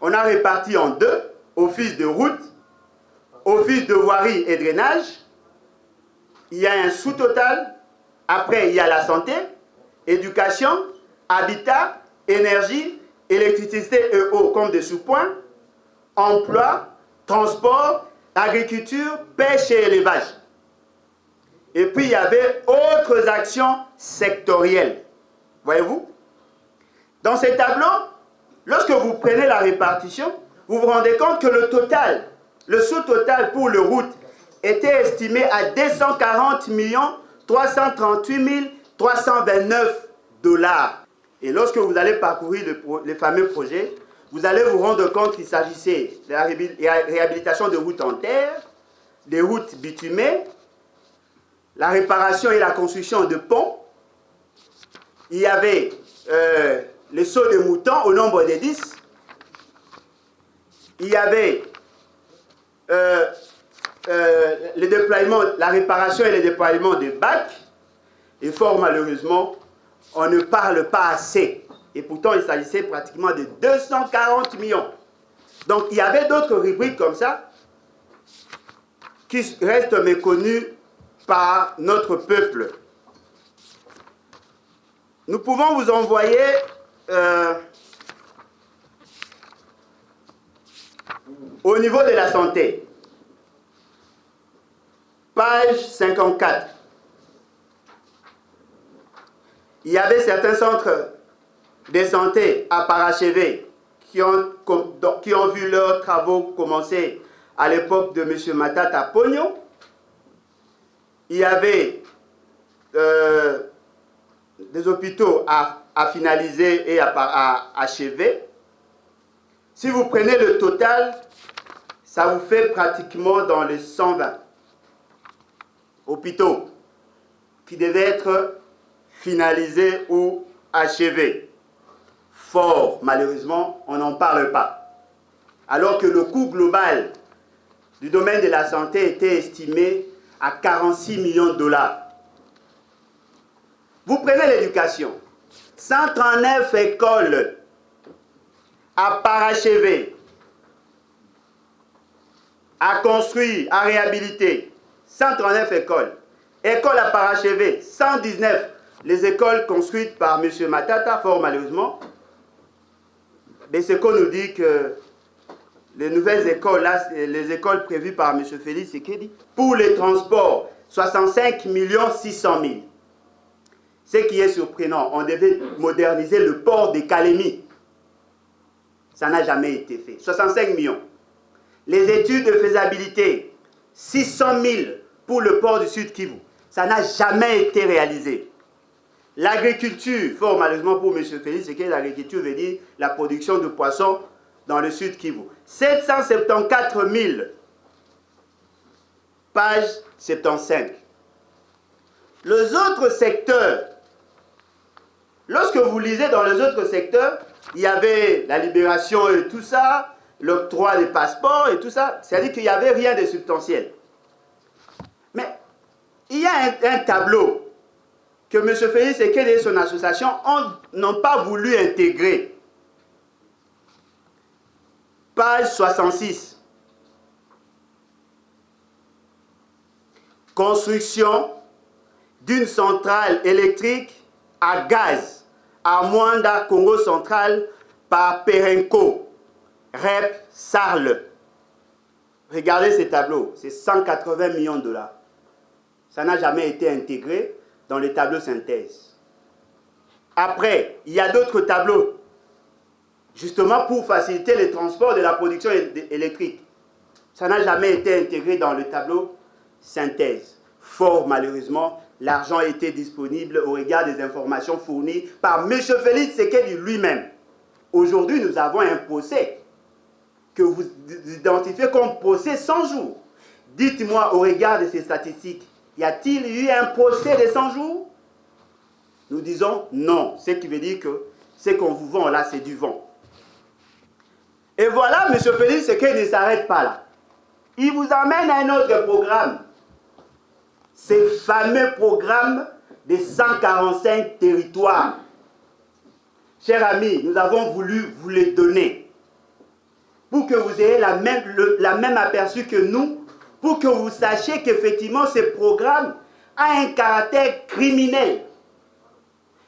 on a réparti en deux, office de route, office de voirie et drainage. Il y a un sous-total. Après, il y a la santé, éducation, habitat, énergie, électricité et eau comme des sous-points, emploi, transport, agriculture, pêche et élevage. Et puis, il y avait autres actions sectorielles. Voyez-vous? Dans ces tableaux, lorsque vous prenez la répartition, vous vous rendez compte que le total, le sous-total pour le route, était estimé à 240 338 329 dollars. Et lorsque vous allez parcourir les fameux projets, vous allez vous rendre compte qu'il s'agissait de la réhabilitation de routes en terre, des routes bitumées, la réparation et la construction de ponts. Il y avait les sauts de moutons au nombre de 10. Il y avait le déploiement, la réparation et le déploiement des bacs. Et fort malheureusement, on ne parle pas assez. Et pourtant, il s'agissait pratiquement de 240 millions. Donc, il y avait d'autres rubriques comme ça qui restent méconnues par notre peuple. Nous pouvons vous envoyer au niveau de la santé. Page 54. Il y avait certains centres de santé à parachever qui ont vu leurs travaux commencer à l'époque de M. Matata Pogno. Il y avait des hôpitaux à finaliser et à achever. Si vous prenez le total, ça vous fait pratiquement dans les 120 hôpitaux qui devaient être finalisés ou achevés. Fort, malheureusement, on n'en parle pas. Alors que le coût global du domaine de la santé était estimé à 46 millions de dollars. Vous prenez l'éducation. 139 écoles à parachever, à construire, à réhabiliter. 139 écoles. Écoles à parachever, 119. Les écoles construites par M. Matata, fort malheureusement. Mais ce qu'on nous dit que les nouvelles écoles, là, les écoles prévues par M. Félix Sekedi, pour les transports, 65 600 000. Ce qui est surprenant, on devait moderniser le port de Kalemi. Ça n'a jamais été fait. 65 millions. Les études de faisabilité, 600 000 pour le port du Sud Kivu. Ça n'a jamais été réalisé. L'agriculture, fort malheureusement pour M. Félix, c'est que l'agriculture veut dire la production de poissons dans le Sud Kivu. 774 000. Page 75. Les autres secteurs, lorsque vous lisez dans les autres secteurs, il y avait la libération et tout ça, l'octroi des passeports et tout ça, c'est-à-dire qu'il n'y avait rien de substantiel. Mais il y a un tableau que M. Félix Sekedi et son association n'ont pas voulu intégrer. Page 66. Construction d'une centrale électrique à gaz à Mwanda, Congo central, par Perenco, REP, Sarle. Regardez ces tableaux, c'est 180 millions de dollars. Ça n'a jamais été intégré dans les tableaux synthèse. Après, il y a d'autres tableaux, justement pour faciliter le transport de la production électrique. Ça n'a jamais été intégré dans le tableau synthèse. Fort malheureusement, l'argent était disponible au regard des informations fournies par M. Félix Tshisekedi lui-même. Aujourd'hui, nous avons un procès que vous identifiez comme procès 100 jours. Dites-moi, au regard de ces statistiques, y a-t-il eu un procès de 100 jours? Nous disons non, ce qui veut dire que ce qu'on vous vend là, c'est du vent. Et voilà, M. Félix Tshisekedi ne s'arrête pas là. Il vous amène à un autre programme. Ces fameux programmes des 145 territoires. Chers amis, nous avons voulu vous les donner pour que vous ayez la même aperçu que nous, pour que vous sachiez qu'effectivement ce programme a un caractère criminel.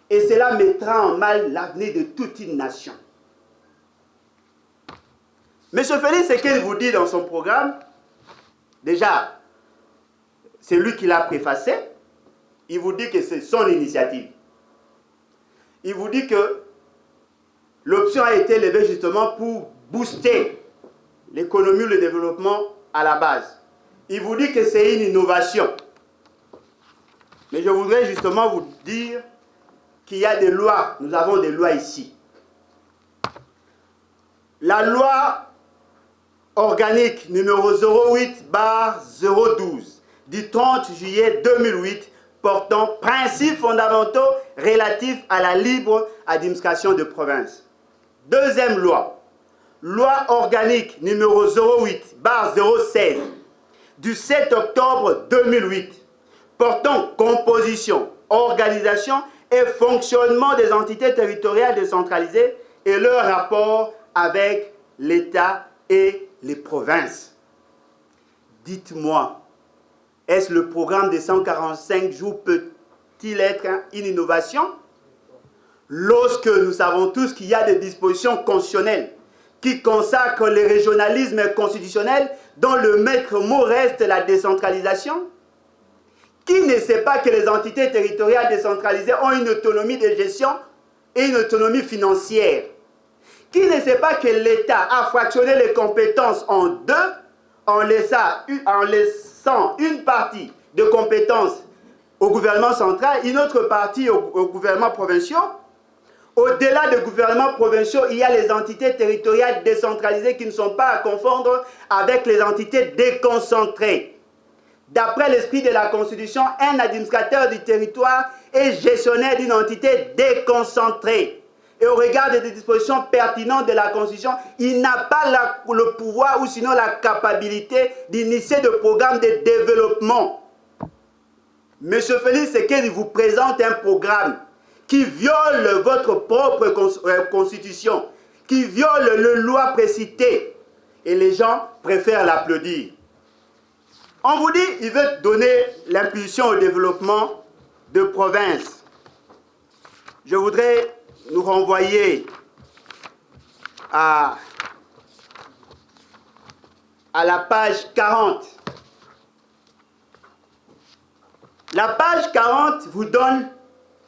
Et cela mettra en mal l'avenir de toute une nation. M. Félix Tshisekedi vous dit dans son programme, déjà, c'est lui qui l'a préfacé, il vous dit que c'est son initiative. Il vous dit que l'option a été levée justement pour booster l'économie ou le développement à la base. Il vous dit que c'est une innovation. Mais je voudrais justement vous dire qu'il y a des lois. Nous avons des lois ici. La loi organique numéro 08/012 du 30 juillet 2008 portant principes fondamentaux relatifs à la libre administration de province. Deuxième loi, loi organique numéro 08/016 du 7 octobre 2008 portant composition, organisation et fonctionnement des entités territoriales décentralisées et leur rapport avec l'État et les provinces. Dites-moi, est-ce le programme des 145 jours peut-il être une innovation? Lorsque nous savons tous qu'il y a des dispositions constitutionnelles qui consacrent le régionalisme constitutionnel dont le maître mot reste la décentralisation? Qui ne sait pas que les entités territoriales décentralisées ont une autonomie de gestion et une autonomie financière? Qui ne sait pas que l'État a fractionné les compétences en deux en laissant une partie de compétences au gouvernement central, une autre partie au gouvernement provincial? Au-delà des gouvernements provinciaux, il y a les entités territoriales décentralisées qui ne sont pas à confondre avec les entités déconcentrées. D'après l'esprit de la Constitution, un administrateur du territoire est gestionnaire d'une entité déconcentrée. Et au regard des dispositions pertinentes de la Constitution, il n'a pas le pouvoir ou sinon la capacité d'initier de programmes de développement. M. Félix Tshisekedi vous présente un programme qui viole votre propre constitution, qui viole les lois précitées. Et les gens préfèrent l'applaudir. On vous dit qu'il veut donner l'impulsion au développement de provinces. Je voudrais nous renvoyer à la page 40. La page 40 vous donne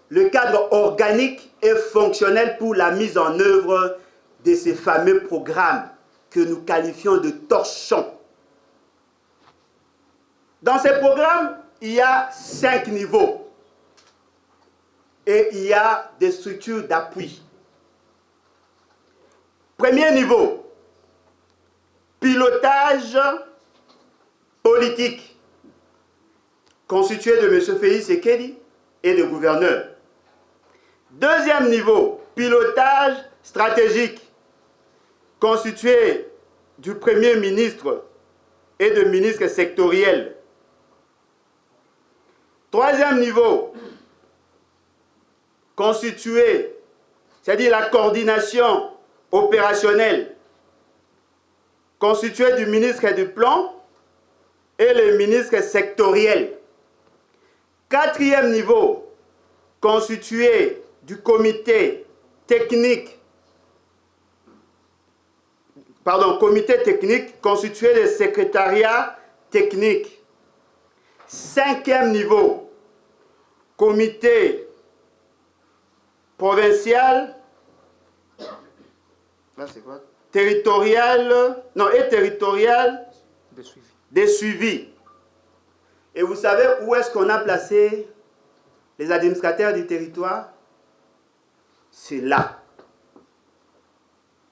le cadre organique et fonctionnel pour la mise en œuvre de ces fameux programmes que nous qualifions de torchons. Dans ces programmes, il y a 5 niveaux et il y a des structures d'appui. Premier niveau, pilotage politique, constitué de M. Félix Tshisekedi et de gouverneurs. Deuxième niveau, pilotage stratégique, constitué du Premier ministre et de ministres sectoriels. Troisième niveau, constitué, c'est-à-dire la coordination opérationnelle, constitué du ministre du Plan et les ministres sectoriels. Quatrième niveau, constitué du comité technique constitué des secrétariats techniques. Cinquième niveau, comité provincial, là c'est quoi? Territorial de suivi. Et vous savez où est-ce qu'on a placé les administrateurs du territoire, c'est là.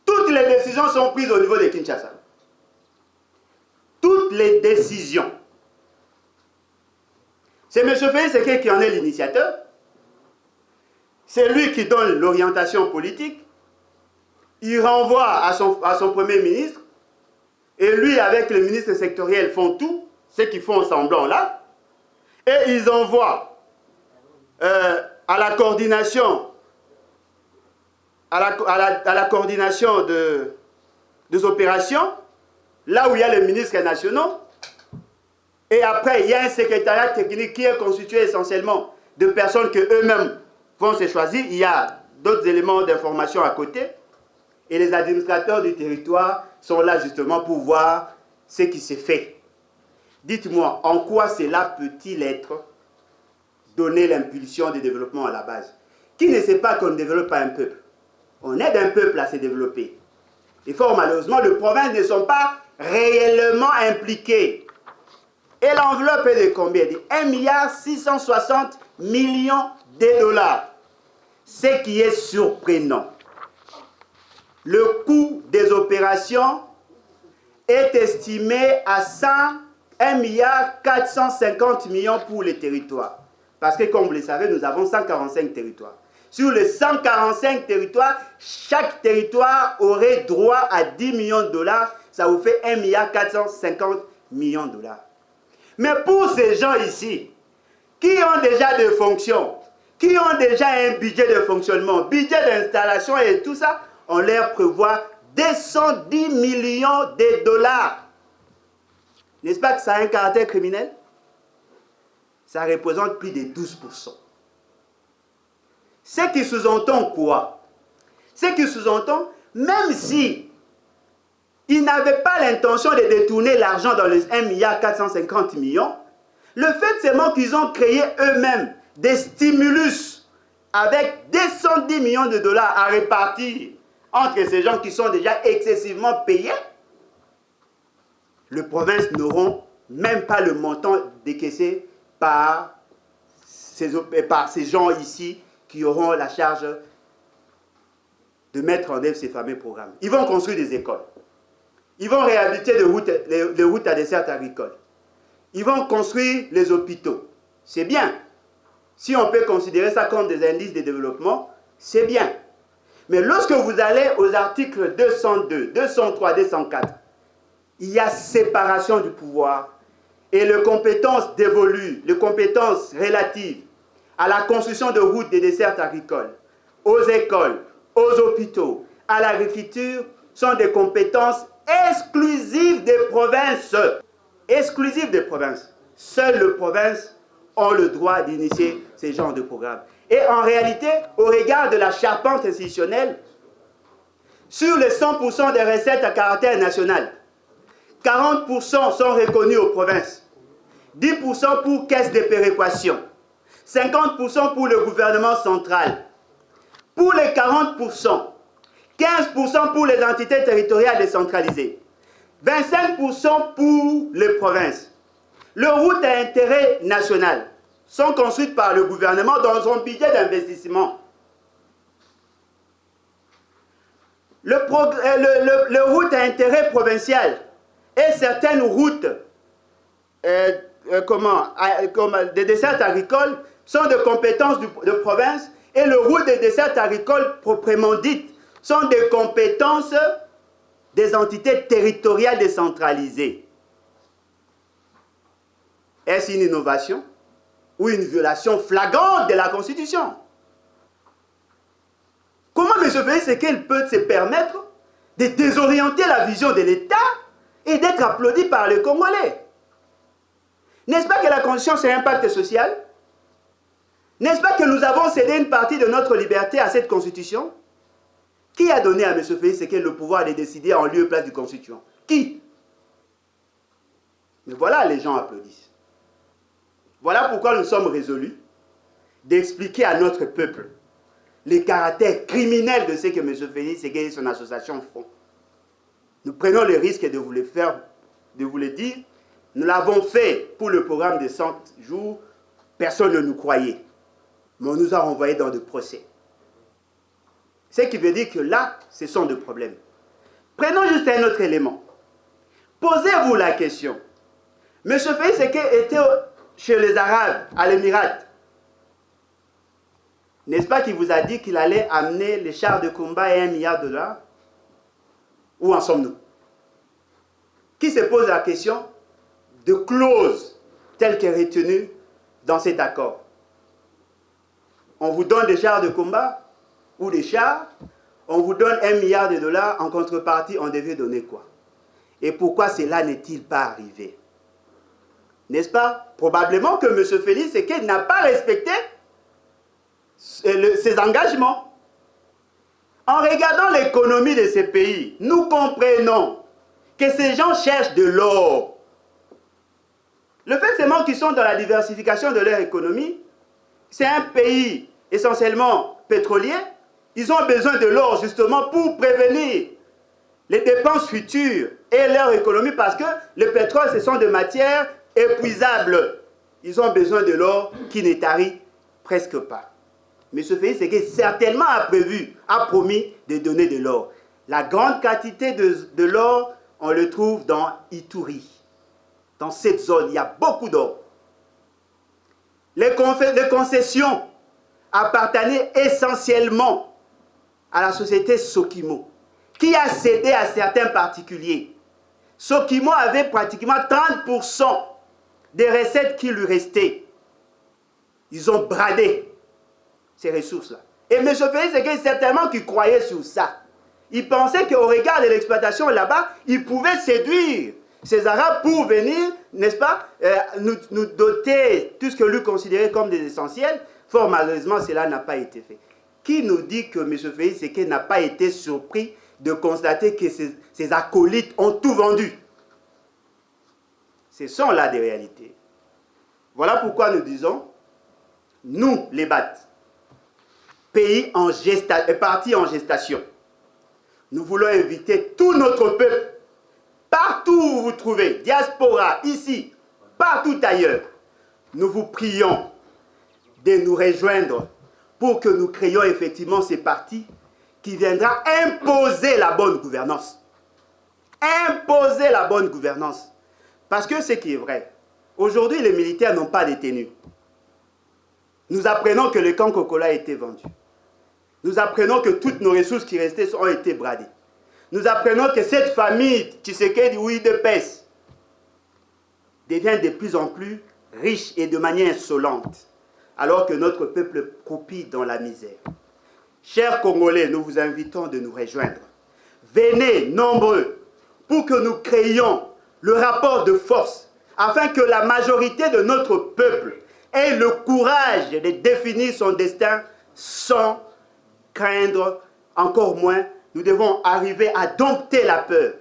Toutes les décisions sont prises au niveau de Kinshasa. Toutes les décisions. C'est M. Félix Tshisekedi qui en est l'initiateur. C'est lui qui donne l'orientation politique. Il renvoie à son Premier ministre. Et lui, avec les ministres sectoriels, font tout, ce qu'ils font semblant là. Et ils envoient à la coordination, à la coordination des opérations, là où il y a les ministres nationaux. Et après, il y a un secrétariat technique qui est constitué essentiellement de personnes que eux-mêmes vont se choisir. Il y a d'autres éléments d'information à côté. Et les administrateurs du territoire sont là justement pour voir ce qui s'est fait. Dites-moi, en quoi cela peut-il être donner l'impulsion du développement à la base? Qui ne sait pas qu'on ne développe pas un peuple? On aide un peuple à se développer. Et fort malheureusement, les provinces ne sont pas réellement impliquées. Et l'enveloppe est de combien? De 1,660 milliard de dollars. Ce qui est surprenant. Le coût des opérations est estimé à 1,450 milliard pour les territoires. Parce que, comme vous le savez, nous avons 145 territoires. Sur les 145 territoires, chaque territoire aurait droit à 10 millions de dollars. Ça vous fait 1,450 milliard de dollars. Mais pour ces gens ici, qui ont déjà des fonctions, qui ont déjà un budget de fonctionnement, budget d'installation et tout ça, on leur prévoit 210 millions de dollars. N'est-ce pas que ça a un caractère criminel? Ça représente plus de 12%. Ce qui sous-entend quoi? Ce qui sous-entend, même si ils n'avaient pas l'intention de détourner l'argent dans les 1,450 milliard, le fait seulement qu'ils ont créé eux-mêmes des stimulus avec 210 millions de dollars à répartir entre ces gens qui sont déjà excessivement payés, les provinces n'auront même pas le montant décaissé par ces gens ici qui auront la charge de mettre en œuvre ces fameux programmes. Ils vont construire des écoles. Ils vont réhabiliter les routes à dessert agricole. Ils vont construire les hôpitaux. C'est bien. Si on peut considérer ça comme des indices de développement, c'est bien. Mais lorsque vous allez aux articles 202, 203, 204, il y a séparation du pouvoir et les compétences dévolues, les compétences relatives à la construction de routes et dessertes agricoles, aux écoles, aux hôpitaux, à l'agriculture, sont des compétences exclusives des provinces. Exclusives des provinces. Seules les provinces ont le droit d'initier ces genres de programmes. Et en réalité, au regard de la charpente institutionnelle, sur les 100% des recettes à caractère national, 40% sont reconnus aux provinces, 10% pour caisse de péréquation, 50% pour le gouvernement central. Pour les 40%, 15% pour les entités territoriales décentralisées, 25% pour les provinces. Les routes à intérêt national sont construites par le gouvernement dans son budget d'investissement. Les routes à intérêt provincial et certaines routes des dessertes agricoles sont de compétences de province et les routes des dessertes agricoles proprement dites sont des compétences des entités territoriales décentralisées. Est-ce une innovation ou une violation flagrante de la Constitution? Comment M. Félix Tshisekedi peut se permettre de désorienter la vision de l'État et d'être applaudi par les Congolais? N'est-ce pas que la Constitution, c'est un pacte social? N'est-ce pas que nous avons cédé une partie de notre liberté à cette Constitution? Qui a donné à M. Félix Tshisekedi le pouvoir de décider en lieu et place du Constituant? Qui? Mais voilà, les gens applaudissent. Voilà pourquoi nous sommes résolus d'expliquer à notre peuple les caractères criminels de ce que M. Félix Tshisekedi et son association font. Nous prenons le risque de vous le dire. Nous l'avons fait pour le programme de 100 jours. Personne ne nous croyait. mais on nous a renvoyés dans des procès. Ce qui veut dire que là, ce sont des problèmes. Prenons juste un autre élément. Posez-vous la question. M. Félix Tshisekedi était chez les Arabes, à l'Émirat. N'est-ce pas qu'il vous a dit qu'il allait amener les chars de combat et $1 milliard? Où en sommes-nous? Qui se pose la question de clause telle qu'elle est retenue dans cet accord? On vous donne des chars de combat ou des chars, on vous donne $1 milliard, en contrepartie, on devait donner quoi? Et pourquoi cela n'est-il pas arrivé? N'est-ce pas? Probablement que M. Félix Tshisekedi n'a pas respecté ses engagements. En regardant l'économie de ces pays, nous comprenons que ces gens cherchent de l'or. Le fait seulement qu'ils sont dans la diversification de leur économie, c'est un pays essentiellement pétrolier, ils ont besoin de l'or justement pour prévenir les dépenses futures et leur économie parce que le pétrole, ce sont des matières épuisables. Ils ont besoin de l'or qui ne tarit presque pas. M. Félix Tshisekedi certainement a promis de donner de l'or. La grande quantité de l'or, on le trouve dans Ituri. Dans cette zone, il y a beaucoup d'or. Les concessions appartenaient essentiellement à la société Sokimo, qui a cédé à certains particuliers. Sokimo avait pratiquement 30% des recettes qui lui restaient. Ils ont bradé ces ressources-là. Et M. Félix Tshisekedi, certainement qu'il croyait sur ça. Il pensait qu'au regard de l'exploitation là-bas, il pouvait séduire ces Arabes pour venir, n'est-ce pas, nous doter tout ce que lui considérait comme des essentiels. Fort malheureusement, cela n'a pas été fait. Qui nous dit que M. Félix Tshisekedi n'a pas été surpris de constater que ses acolytes ont tout vendu? Ce sont là des réalités. Voilà pourquoi nous disons, nous, les BAT, parti en gestation, nous voulons inviter tout notre peuple, partout où vous vous trouvez, diaspora, ici, partout ailleurs, nous vous prions de nous rejoindre pour que nous créions effectivement ces partis qui viendra imposer la bonne gouvernance. Imposer la bonne gouvernance. Parce que ce qui est vrai, aujourd'hui les militaires n'ont pas détenu. Nous apprenons que le camp Kokola a été vendu. Nous apprenons que toutes nos ressources qui restaient ont été bradées. Nous apprenons que cette famille Tshisekedi ou UDPS devient de plus en plus riche et de manière insolente, alors que notre peuple croupit dans la misère. Chers Congolais, nous vous invitons de nous rejoindre. Venez nombreux pour que nous créions le rapport de force afin que la majorité de notre peuple ait le courage de définir son destin sans craindre, encore moins, nous devons arriver à dompter la peur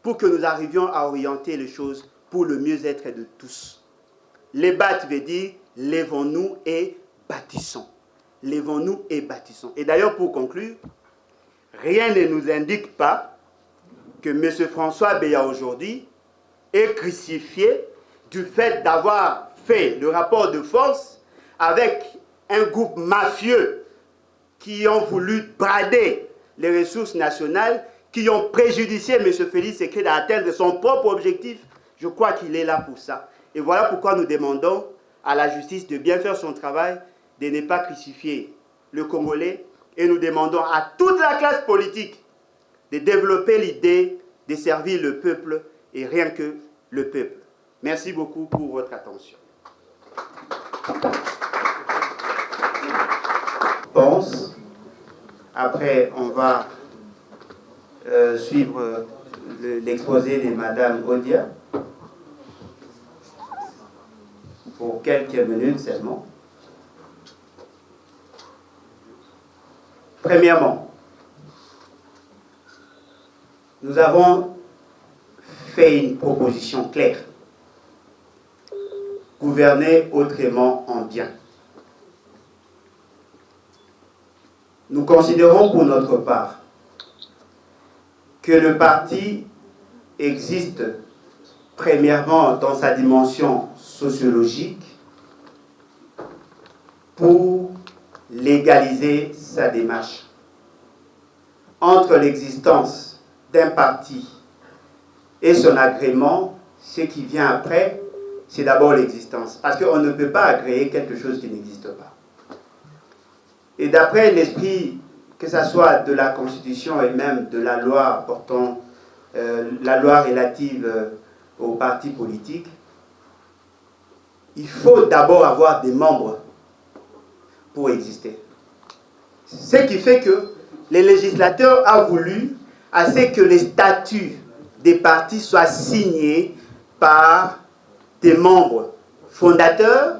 pour que nous arrivions à orienter les choses pour le mieux-être de tous. Les BAT veut dire lèvons-nous et bâtissons. Lèvons-nous et bâtissons. Et d'ailleurs, pour conclure, rien ne nous indique pas que M. François Beya aujourd'hui est crucifié du fait d'avoir fait le rapport de force avec un groupe mafieux qui ont voulu brader les ressources nationales, qui ont préjudicié M. Félix Tshisekedi d'atteindre son propre objectif. Je crois qu'il est là pour ça. Et voilà pourquoi nous demandons à la justice de bien faire son travail, de ne pas crucifier le Congolais, et nous demandons à toute la classe politique de développer l'idée de servir le peuple et rien que le peuple. Merci beaucoup pour votre attention. Après, on va suivre l'exposé de Mme Odia pour quelques minutes seulement. Premièrement, nous avons fait une proposition claire. Gouverner autrement en bien. Nous considérons pour notre part que le parti existe premièrement dans sa dimension sociologique pour légaliser sa démarche. Entre l'existence d'un parti et son agrément, ce qui vient après, c'est d'abord l'existence. Parce qu'on ne peut pas agréer quelque chose qui n'existe pas. Et d'après l'esprit, que ce soit de la Constitution et même de la loi portant, la loi relative aux partis politiques, il faut d'abord avoir des membres pour exister. Ce qui fait que les législateurs ont voulu à ce que les statuts des partis soient signés par des membres fondateurs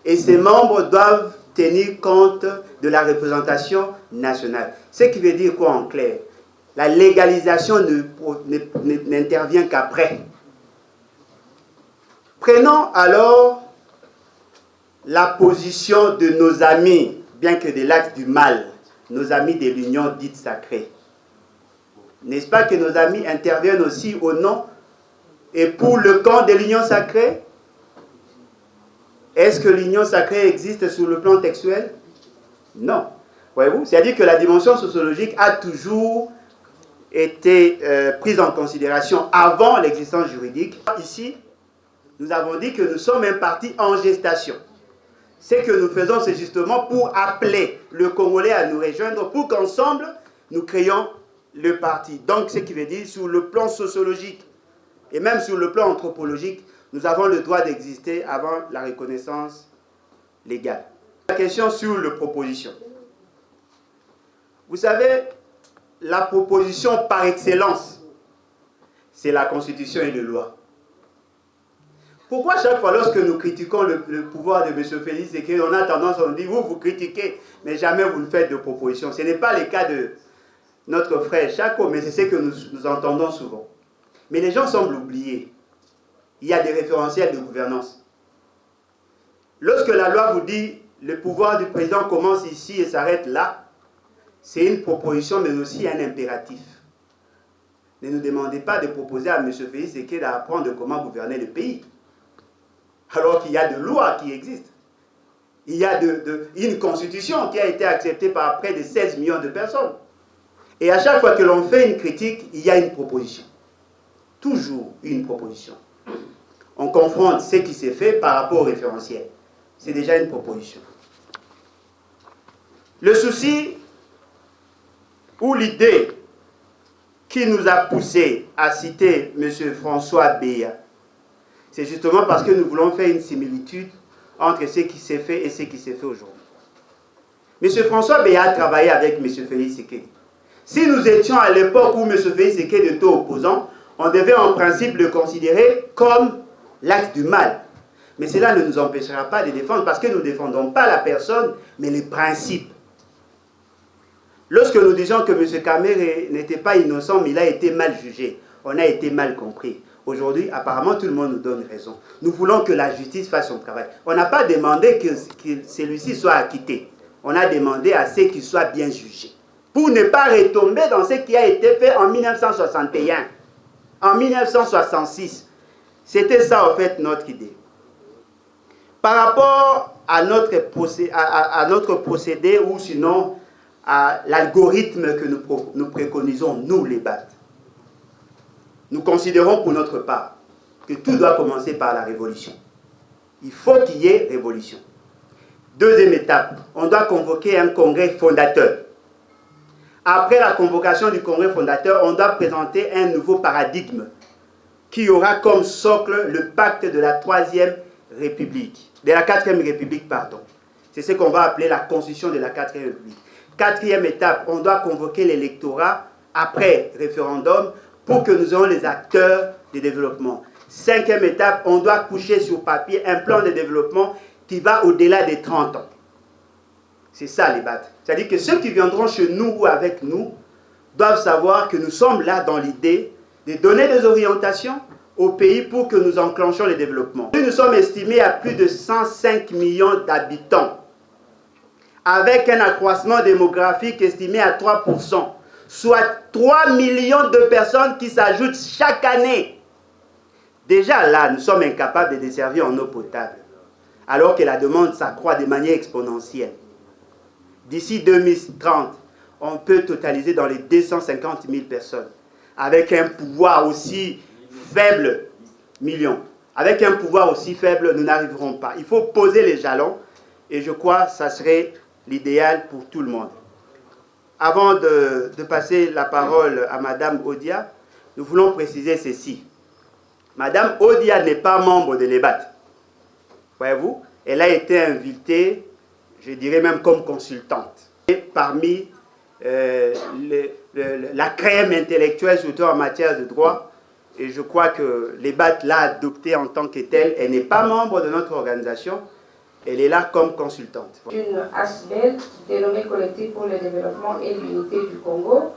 et ces membres doivent tenir compte de la représentation nationale. Ce qui veut dire quoi en clair? La légalisation n'intervient qu'après. Prenons alors la position de nos amis, bien que de l'axe du mal, nos amis de l'union dite sacrée. N'est-ce pas que nos amis interviennent aussi au nom et pour le camp de l'union sacrée? Est-ce que l'union sacrée existe sur le plan textuel? Non. Voyez-vous, c'est-à-dire que la dimension sociologique a toujours été prise en considération avant l'existence juridique. Ici, nous avons dit que nous sommes un parti en gestation. Ce que nous faisons, c'est justement pour appeler le Congolais à nous rejoindre, pour qu'ensemble, nous créions le parti. Donc, ce qui veut dire, sur le plan sociologique et même sur le plan anthropologique, nous avons le droit d'exister avant la reconnaissance légale. La question sur la proposition. Vous savez, la proposition par excellence, c'est la Constitution et les lois. Pourquoi chaque fois lorsque nous critiquons le pouvoir de M. Félix Tshisekedi, on a tendance à dire, vous critiquez, mais jamais vous ne faites de proposition. Ce n'est pas le cas de notre frère Chako, mais c'est ce que nous entendons souvent. Mais les gens semblent oublier. Il y a des référentiels de gouvernance. Lorsque la loi vous dit, le pouvoir du président commence ici et s'arrête là, c'est une proposition, mais aussi un impératif. Ne nous demandez pas de proposer à M. Félix Tshisekedi d'apprendre comment gouverner le pays. Alors qu'il y a des lois qui existent. Il y a une constitution qui a été acceptée par près de 16 millions de personnes. Et à chaque fois que l'on fait une critique, il y a une proposition. Toujours une proposition. On confronte ce qui s'est fait par rapport au référentiel. C'est déjà une proposition. Le souci ou l'idée qui nous a poussé à citer M. François Béa, c'est justement parce que nous voulons faire une similitude entre ce qui s'est fait et ce qui s'est fait aujourd'hui. M. François Béa a travaillé avec M. Félix Tshisekedi. Si nous étions à l'époque où M. Félix Tshisekedi était opposant, on devait en principe le considérer comme l'axe du mal. Mais cela ne nous empêchera pas de défendre, parce que nous ne défendons pas la personne, mais les principes. Lorsque nous disons que M. Kamere n'était pas innocent, mais il a été mal jugé, on a été mal compris. Aujourd'hui, apparemment, tout le monde nous donne raison. Nous voulons que la justice fasse son travail. On n'a pas demandé que celui-ci soit acquitté. On a demandé à ce qu'il soit bien jugé. Pour ne pas retomber dans ce qui a été fait en 1961, en 1966. C'était ça, en fait, notre idée. Par rapport à notre procédé, ou sinon à l'algorithme que nous préconisons, nous les BAT, nous considérons pour notre part que tout doit commencer par la révolution. Il faut qu'il y ait révolution. Deuxième étape, on doit convoquer un congrès fondateur. Après la convocation du congrès fondateur, on doit présenter un nouveau paradigme qui aura comme socle le pacte de la Troisième République, de la Quatrième République, pardon. C'est ce qu'on va appeler la constitution de la Quatrième République. Quatrième étape, on doit convoquer l'électorat après référendum pour que nous ayons les acteurs de développement. Cinquième étape, on doit coucher sur papier un plan de développement qui va au-delà des 30 ans. C'est ça les BAT. C'est-à-dire que ceux qui viendront chez nous ou avec nous doivent savoir que nous sommes là dans l'idée de donner des orientations au pays pour que nous enclenchions le développement. Nous sommes estimés à plus de 105 millions d'habitants, avec un accroissement démographique estimé à 3%, soit 3 millions de personnes qui s'ajoutent chaque année. Déjà là, nous sommes incapables de desservir en eau potable, alors que la demande s'accroît de manière exponentielle. d'ici 2030, on peut totaliser dans les 250 000 personnes, avec un pouvoir aussi faible, millions. Avec un pouvoir aussi faible, nous n'arriverons pas. Il faut poser les jalons, et je crois que ça serait l'idéal pour tout le monde. Avant de passer la parole à Madame Odia, nous voulons préciser ceci. Madame Odia n'est pas membre de l'EBAT. Voyez-vous, elle a été invitée, je dirais même comme consultante. Et parmi la crème intellectuelle, surtout en matière de droit, et je crois que l'EBAT l'a adoptée en tant que telle. Elle n'est pas membre de notre organisation, elle est là comme consultante. Une ASBEL, dénommée Collectif pour le développement et l'unité du Congo.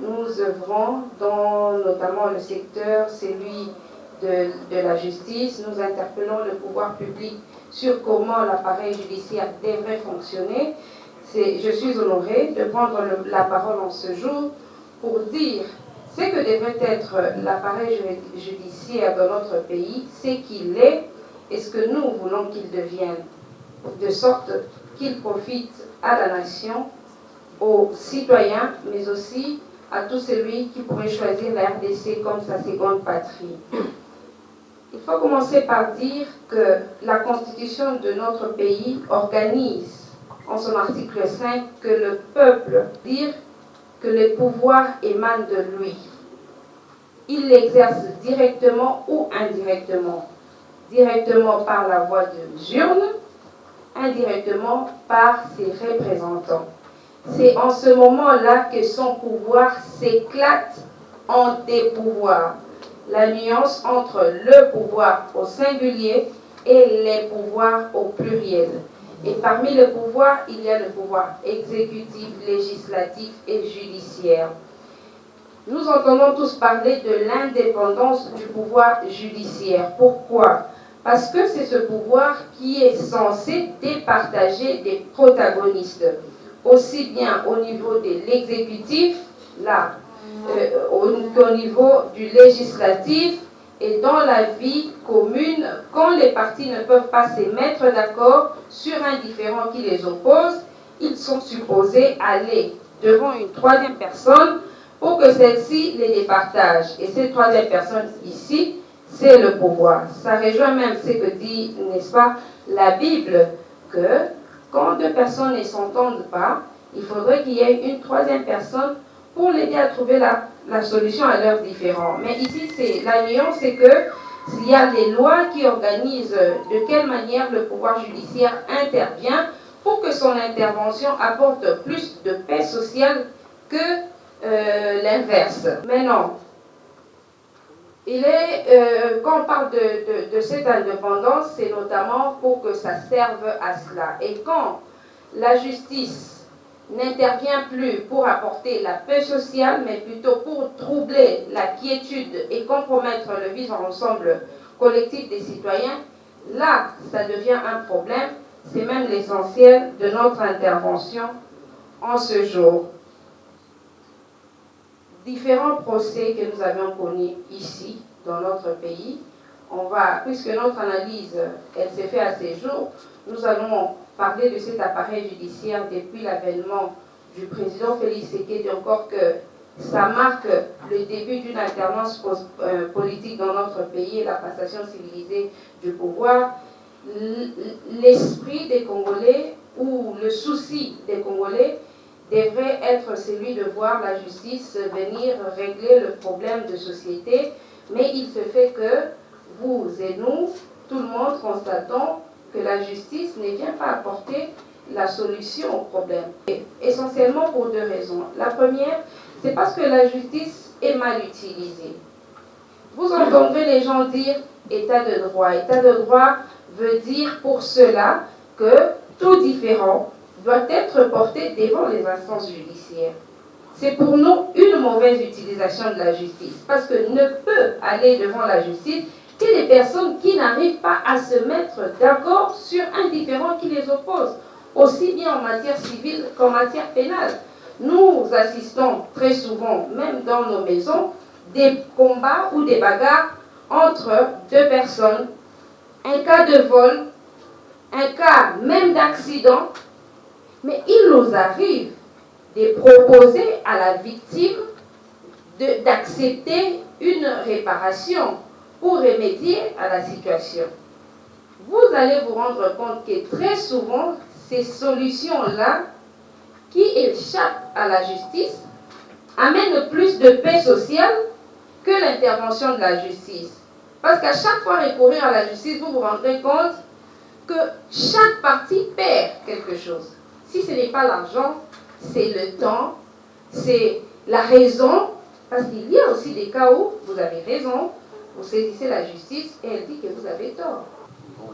Nous œuvrons dans notamment le secteur, celui de la justice. Nous interpellons le pouvoir public sur comment l'appareil judiciaire devrait fonctionner. Je suis honorée de prendre la parole en ce jour pour dire ce que devrait être l'appareil judiciaire dans notre pays, c'est qu'il est et ce que nous voulons qu'il devienne, de sorte qu'il profite à la nation, aux citoyens, mais aussi à tout celui qui pourrait choisir la RDC comme sa seconde patrie. Il faut commencer par dire que la Constitution de notre pays organise en son article 5 que le peuple dire que le pouvoir émane de lui. Il l'exerce directement ou indirectement. Directement par la voie de l'urne, indirectement par ses représentants. C'est en ce moment-là que son pouvoir s'éclate en des pouvoirs. La nuance entre le pouvoir au singulier et les pouvoirs au pluriel. Et parmi les pouvoirs, il y a le pouvoir exécutif, législatif et judiciaire. Nous entendons tous parler de l'indépendance du pouvoir judiciaire. Pourquoi? Parce que c'est ce pouvoir qui est censé départager des protagonistes, aussi bien au niveau de l'exécutif, là, qu'au niveau du législatif et dans la vie commune, quand les partis ne peuvent pas se mettre d'accord sur un différend qui les oppose, ils sont supposés aller devant une troisième personne pour que celle-ci les départage. Et cette troisième personne ici, c'est le pouvoir. Ça rejoint même ce que dit, n'est-ce pas, la Bible, que quand deux personnes ne s'entendent pas, il faudrait qu'il y ait une troisième personne pour l'aider à trouver la solution à leurs différends. Mais ici, la nuance, c'est que s'il y a des lois qui organisent de quelle manière le pouvoir judiciaire intervient pour que son intervention apporte plus de paix sociale que l'inverse. Mais non. Quand on parle de cette indépendance, c'est notamment pour que ça serve à cela. Et quand la justice n'intervient plus pour apporter la paix sociale, mais plutôt pour troubler la quiétude et compromettre le vivre ensemble collectif des citoyens, là, ça devient un problème. C'est même l'essentiel de notre intervention en ce jour. Différents procès que nous avions connus ici, dans notre pays, puisque notre analyse, elle s'est faite à ces jours, nous allons parler de cet appareil judiciaire depuis l'avènement du président Félix Tshisekedi, encore que ça marque le début d'une alternance politique dans notre pays et la passation civilisée du pouvoir. L'esprit des Congolais ou le souci des Congolais devrait être celui de voir la justice venir régler le problème de société, mais il se fait que vous et nous, tout le monde, constatons que la justice ne vient pas apporter la solution au problème. Et essentiellement pour deux raisons. La première, c'est parce que la justice est mal utilisée. Vous entendrez les gens dire état de droit. État de droit veut dire pour cela que tout différend doit être porté devant les instances judiciaires. C'est pour nous une mauvaise utilisation de la justice, parce que ne peut aller devant la justice que des personnes qui n'arrivent pas à se mettre d'accord sur un différend qui les oppose, aussi bien en matière civile qu'en matière pénale. Nous assistons très souvent, même dans nos maisons, des combats ou des bagarres entre deux personnes, un cas de vol, un cas même d'accident, Mais il nous arrive de proposer à la victime d'accepter une réparation pour remédier à la situation. Vous allez vous rendre compte que très souvent, ces solutions-là qui échappent à la justice amènent plus de paix sociale que l'intervention de la justice. Parce qu'à chaque fois recourir à la justice, vous vous rendrez compte que chaque partie perd quelque chose. Si ce n'est pas l'argent, c'est le temps, c'est la raison, parce qu'il y a aussi des cas où vous avez raison, vous saisissez la justice et elle dit que vous avez tort.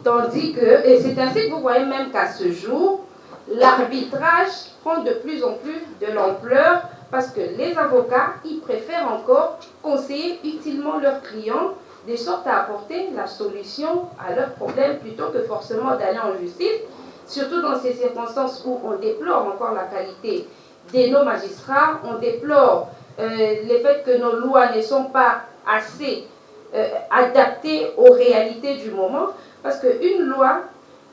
Tandis que, et c'est ainsi que vous voyez même qu'à ce jour, l'arbitrage prend de plus en plus de l'ampleur parce que les avocats, ils préfèrent encore conseiller utilement leurs clients de sorte à apporter la solution à leurs problèmes plutôt que forcément d'aller en justice, surtout dans ces circonstances où on déplore encore la qualité de nos magistrats, on déplore le fait que nos lois ne sont pas assez adaptées aux réalités du moment, parce qu'une loi,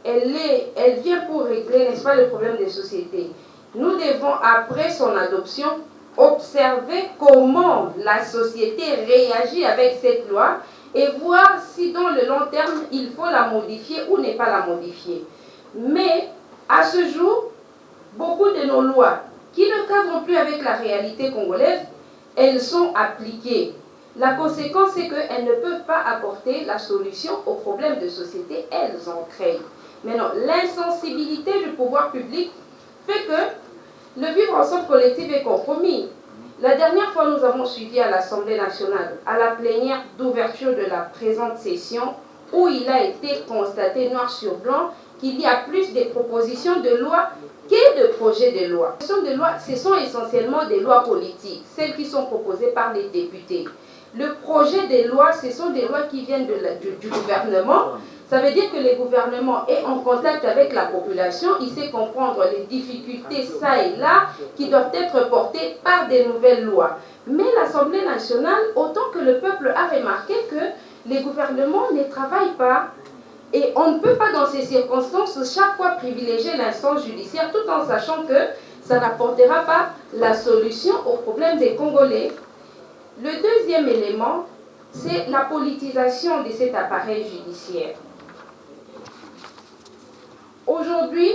elle vient pour régler, n'est-ce pas, le problème des sociétés. Nous devons, après son adoption, observer comment la société réagit avec cette loi et voir si dans le long terme, il faut la modifier ou ne pas la modifier. Mais à ce jour, beaucoup de nos lois qui ne cadrent plus avec la réalité congolaise, elles sont appliquées. La conséquence, c'est qu'elles ne peuvent pas apporter la solution aux problèmes de société, elles en créent. Maintenant, l'insensibilité du pouvoir public fait que le vivre ensemble collectif est compromis. La dernière fois, nous avons suivi à l'Assemblée nationale, à la plénière d'ouverture de la présente session, où il a été constaté noir sur blanc qu'il y a plus de propositions de loi que de projets de loi. Ce sont essentiellement des lois politiques, celles qui sont proposées par les députés. Le projet de loi, ce sont des lois qui viennent du gouvernement. Ça veut dire que le gouvernement est en contact avec la population, il sait comprendre les difficultés ça et là qui doivent être portées par des nouvelles lois. Mais l'Assemblée nationale, autant que le peuple a remarqué que les gouvernements ne travaillent pas. Et on ne peut pas dans ces circonstances chaque fois privilégier l'instance judiciaire tout en sachant que ça n'apportera pas la solution aux problèmes des Congolais. Le deuxième élément, c'est la politisation de cet appareil judiciaire. Aujourd'hui,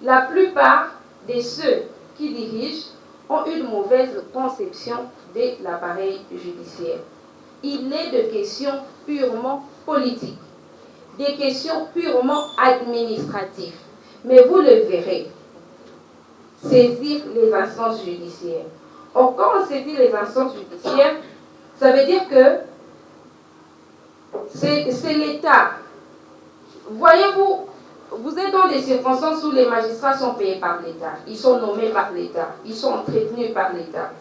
la plupart de ceux qui dirigent ont une mauvaise conception de l'appareil judiciaire. Il est de questions purement politiques, des questions purement administratives. Mais vous le verrez, saisir les instances judiciaires. Or, quand on saisit les instances judiciaires, ça veut dire que c'est l'État. Voyez-vous, vous êtes dans des circonstances où les magistrats sont payés par l'État, ils sont nommés par l'État, ils sont entretenus par l'État.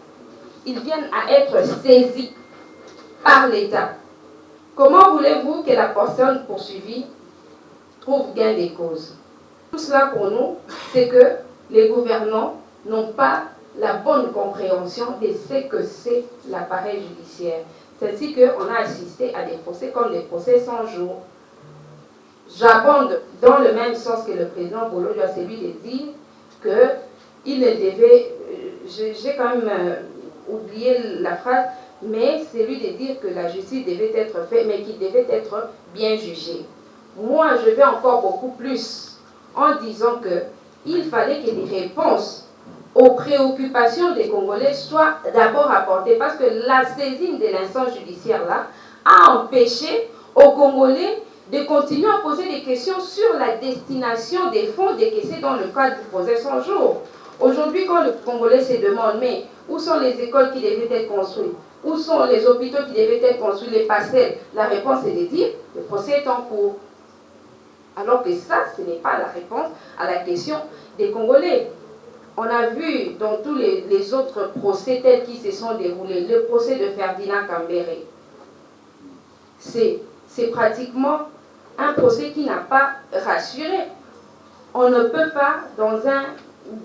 Ils viennent à être saisis par l'État. Comment voulez-vous que la personne poursuivie trouve gain de cause? Tout cela pour nous, c'est que les gouvernants n'ont pas la bonne compréhension de ce que c'est l'appareil judiciaire. C'est ainsi qu'on a assisté à des procès comme des procès 100 jours. J'abonde dans le même sens que le président Bologna, celui de dire qu'il devait, j'ai quand même oublié la phrase, mais celui de dire que la justice devait être faite, mais qu'il devait être bien jugé. Moi, je vais encore beaucoup plus en disant qu'il fallait que des réponses aux préoccupations des Congolais soient d'abord apportées, parce que la saisine de l'instance judiciaire là a empêché aux Congolais de continuer à poser des questions sur la destination des fonds décaissés dans le cadre du projet 100 jours. Aujourd'hui, quand le Congolais se demande, mais où sont les écoles qui devaient être construites? Où sont les hôpitaux qui devaient être construits, les passerelles? La réponse est de dire, le procès est en cours. Alors que ça, ce n'est pas la réponse à la question des Congolais. On a vu dans tous les autres procès tels qu'ils se sont déroulés, le procès de Ferdinand Kambere, c'est pratiquement un procès qui n'a pas rassuré. On ne peut pas, dans un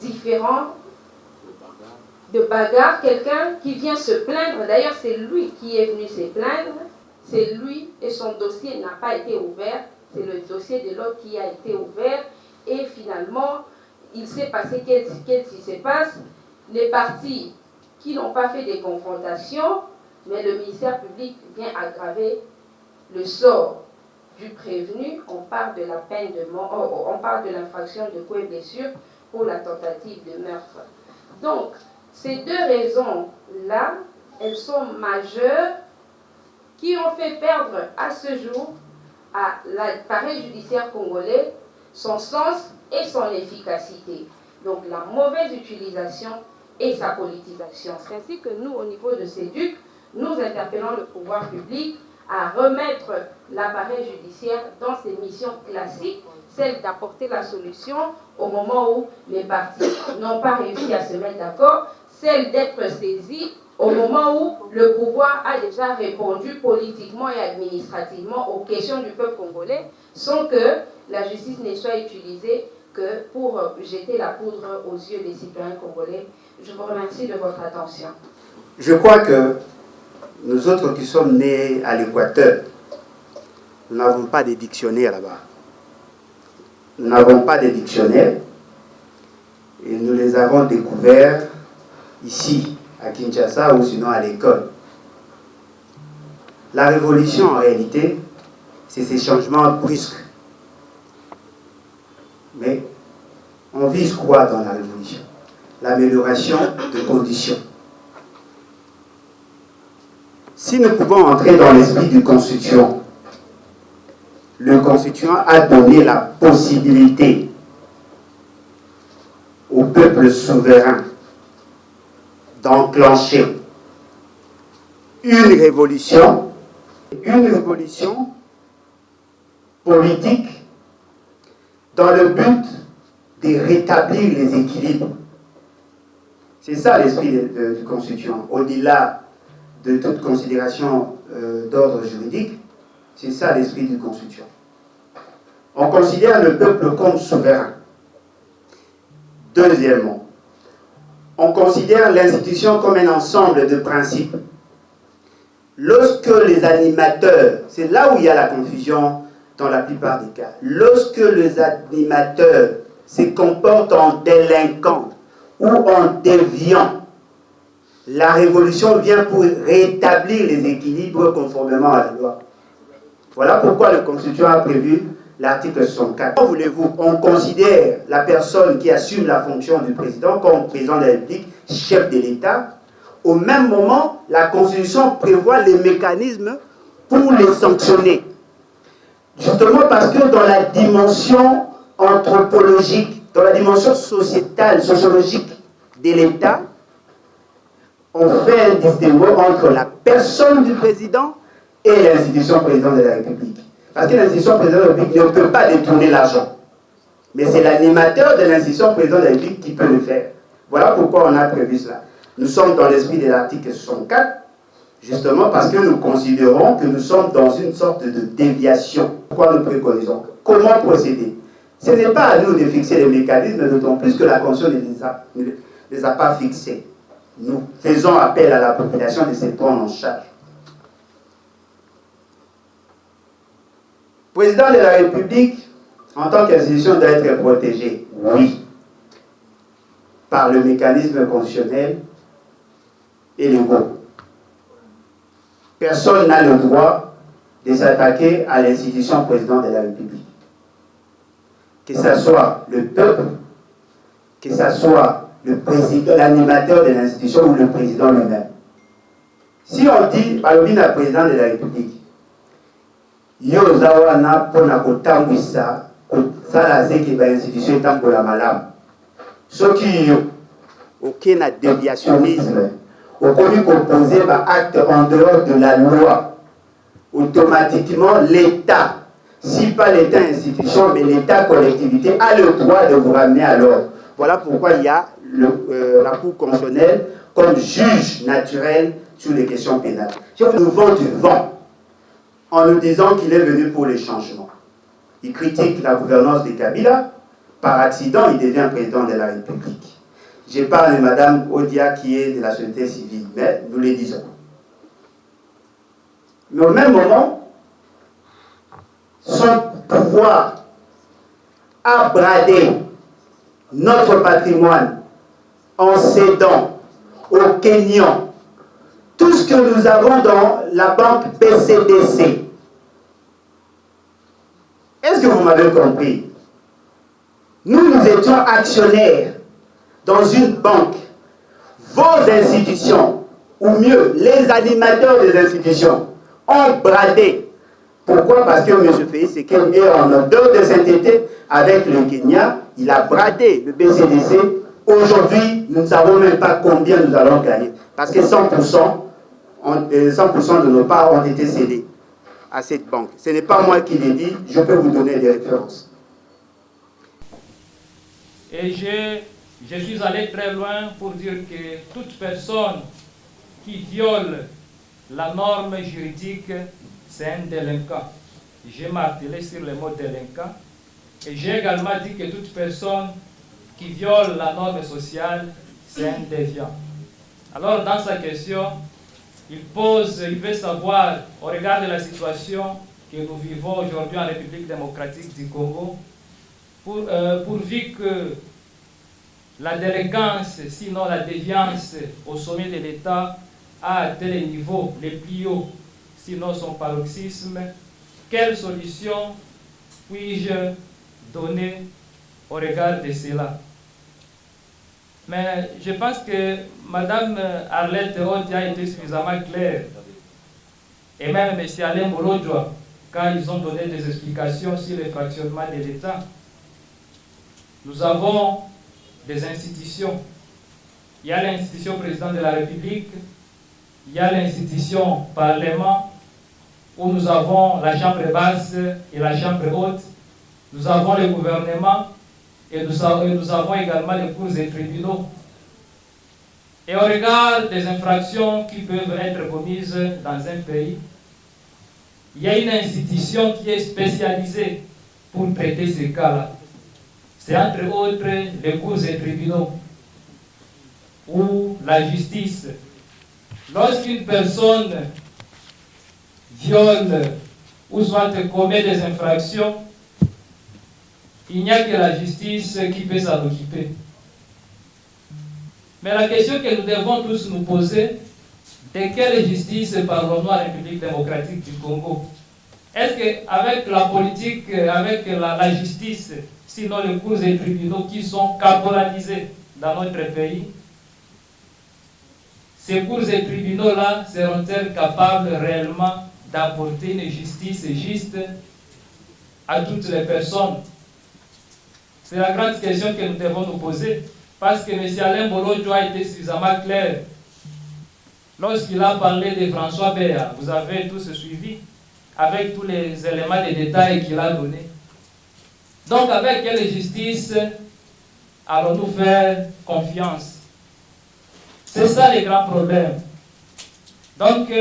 différend de bagarre, quelqu'un qui vient se plaindre, d'ailleurs c'est lui qui est venu se plaindre, c'est lui et son dossier n'a pas été ouvert, c'est le dossier de l'autre qui a été ouvert et finalement il s'est passé, qu'est-ce qui se passe? Les partis qui n'ont pas fait des confrontations, mais le ministère public vient aggraver le sort du prévenu. On parle de la peine de mort, on parle de l'infraction de coups et blessures pour la tentative de meurtre. Donc, ces deux raisons-là, elles sont majeures, qui ont fait perdre à ce jour à l'appareil judiciaire congolais son sens et son efficacité. Donc la mauvaise utilisation et sa politisation. C'est ainsi que nous, au niveau de CEDUC, nous interpellons le pouvoir public à remettre l'appareil judiciaire dans ses missions classiques, celle d'apporter la solution au moment où les partis n'ont pas réussi à se mettre d'accord, celle d'être saisis au moment où le pouvoir a déjà répondu politiquement et administrativement aux questions du peuple congolais, sans que la justice ne soit utilisée que pour jeter la poudre aux yeux des citoyens congolais. Je vous remercie de votre attention. Je crois que nous autres qui sommes nés à l'Équateur, nous n'avons pas de dictionnaire là-bas. Nous n'avons pas de dictionnaire et nous les avons découverts ici, à Kinshasa ou sinon à l'école. La révolution, en réalité, c'est ces changements brusques. Mais on vise quoi dans la révolution? L'amélioration de conditions. Si nous pouvons entrer dans l'esprit du constituant, le constituant a donné la possibilité au peuple souverain d'enclencher une révolution politique dans le but de rétablir les équilibres. C'est ça l'esprit du constituant. Au-delà de toute considération d'ordre juridique, c'est ça l'esprit du constituant. On considère le peuple comme souverain. Deuxièmement, on considère l'institution comme un ensemble de principes. Lorsque les animateurs, c'est là où il y a la confusion dans la plupart des cas, lorsque les animateurs se comportent en délinquants ou en déviants, la révolution vient pour rétablir les équilibres conformément à la loi. Voilà pourquoi le Constituant a prévu l'article 64. Comment voulez-vous, on considère la personne qui assume la fonction du président comme président de la République, chef de l'État. Au même moment, la Constitution prévoit les mécanismes pour les sanctionner. Justement parce que dans la dimension anthropologique, dans la dimension sociétale, sociologique de l'État, on fait un distinguo entre la personne du président et l'institution président de la République. Parce que l'institution président de la République ne peut pas détourner l'argent. Mais c'est l'animateur de l'institution président de la République qui peut le faire. Voilà pourquoi on a prévu cela. Nous sommes dans l'esprit de l'article 64, justement parce que nous considérons que nous sommes dans une sorte de déviation. Pourquoi nous préconisons? Comment procéder? Ce n'est pas à nous de fixer les mécanismes, d'autant plus que la Constitution ne les a pas fixés. Nous faisons appel à la population de se prendre en charge. Le président de la République, en tant qu'institution, doit être protégé, oui, par le mécanisme constitutionnel et légaux. Personne n'a le droit de s'attaquer à l'institution président de la République. Que ce soit le peuple, que ce soit le président, l'animateur de l'institution ou le président lui-même. Si on dit, par le président de la République, yo zawana pona kotambwisa kosala zeke ba institution etambola malamu soki yo aucun déviationnisme okomi composer ba acte en dehors de la loi, automatiquement l'État, si pas l'État institution mais l'État collectivité, a le droit de vous ramener à l'ordre. Voilà pourquoi il y a la Cour constitutionnelle comme juge naturel sur les questions pénales. Nous vend du vent en nous disant qu'il est venu pour les changements. Il critique la gouvernance de Kabila. Par accident, il devient président de la République. Je parle de Mme Odia qui est de la société civile, mais nous le disons. Mais au même moment, son pouvoir a bradé notre patrimoine en cédant aux Kenyans tout ce que nous avons dans la banque BCDC. Est-ce que vous m'avez compris? Nous étions actionnaires dans une banque. Vos institutions, ou mieux, les animateurs des institutions, ont bradé. Pourquoi? Parce que M. Félix Tshisekedi est en odeur de sainteté avec le Kenya. Il a bradé le BCDC. Aujourd'hui, nous ne savons même pas combien nous allons gagner. Parce que 100% de nos parts ont été cédés à cette banque. Ce n'est pas moi qui l'ai dit, je peux vous donner des références. Et je suis allé très loin pour dire que toute personne qui viole la norme juridique, c'est un délinquant. J'ai martelé sur le mot délinquant. Et j'ai également dit que toute personne qui viole la norme sociale, c'est un déviant. Alors dans sa question, il veut savoir, au regard de la situation que nous vivons aujourd'hui en République démocratique du Congo, pourvu que la délinquance, sinon la déviance au sommet de l'État a atteint les niveaux les plus hauts, sinon son paroxysme, quelle solution puis-je donner au regard de cela? Mais je pense que Mme Arlette Odi a été suffisamment claire, et même M. Alain Morodjoa, quand ils ont donné des explications sur le fractionnement de l'État. Nous avons des institutions. Il y a l'institution président de la République, il y a l'institution Parlement, où nous avons la Chambre basse et la Chambre haute, nous avons le gouvernement, et nous avons également les cours et tribunaux. Et au regard des infractions qui peuvent être commises dans un pays, il y a une institution qui est spécialisée pour traiter ces cas-là. C'est entre autres les cours et tribunaux ou la justice. Lorsqu'une personne viole ou soit commet des infractions, il n'y a que la justice qui peut s'en occuper. Mais la question que nous devons tous nous poser, de quelle justice parlons-nous en République démocratique du Congo? Est-ce qu'avec la politique, avec la justice, sinon les cours et tribunaux qui sont caporalisés dans notre pays, ces cours et tribunaux-là seront-ils capables réellement d'apporter une justice juste à toutes les personnes? C'est la grande question que nous devons nous poser, parce que M. Alain Morodjoa a été suffisamment clair lorsqu'il a parlé de François Béa. Vous avez tous suivi avec tous les éléments de détail qu'il a donnés. Donc avec quelle justice allons-nous faire confiance? C'est ça le grand problème. Donc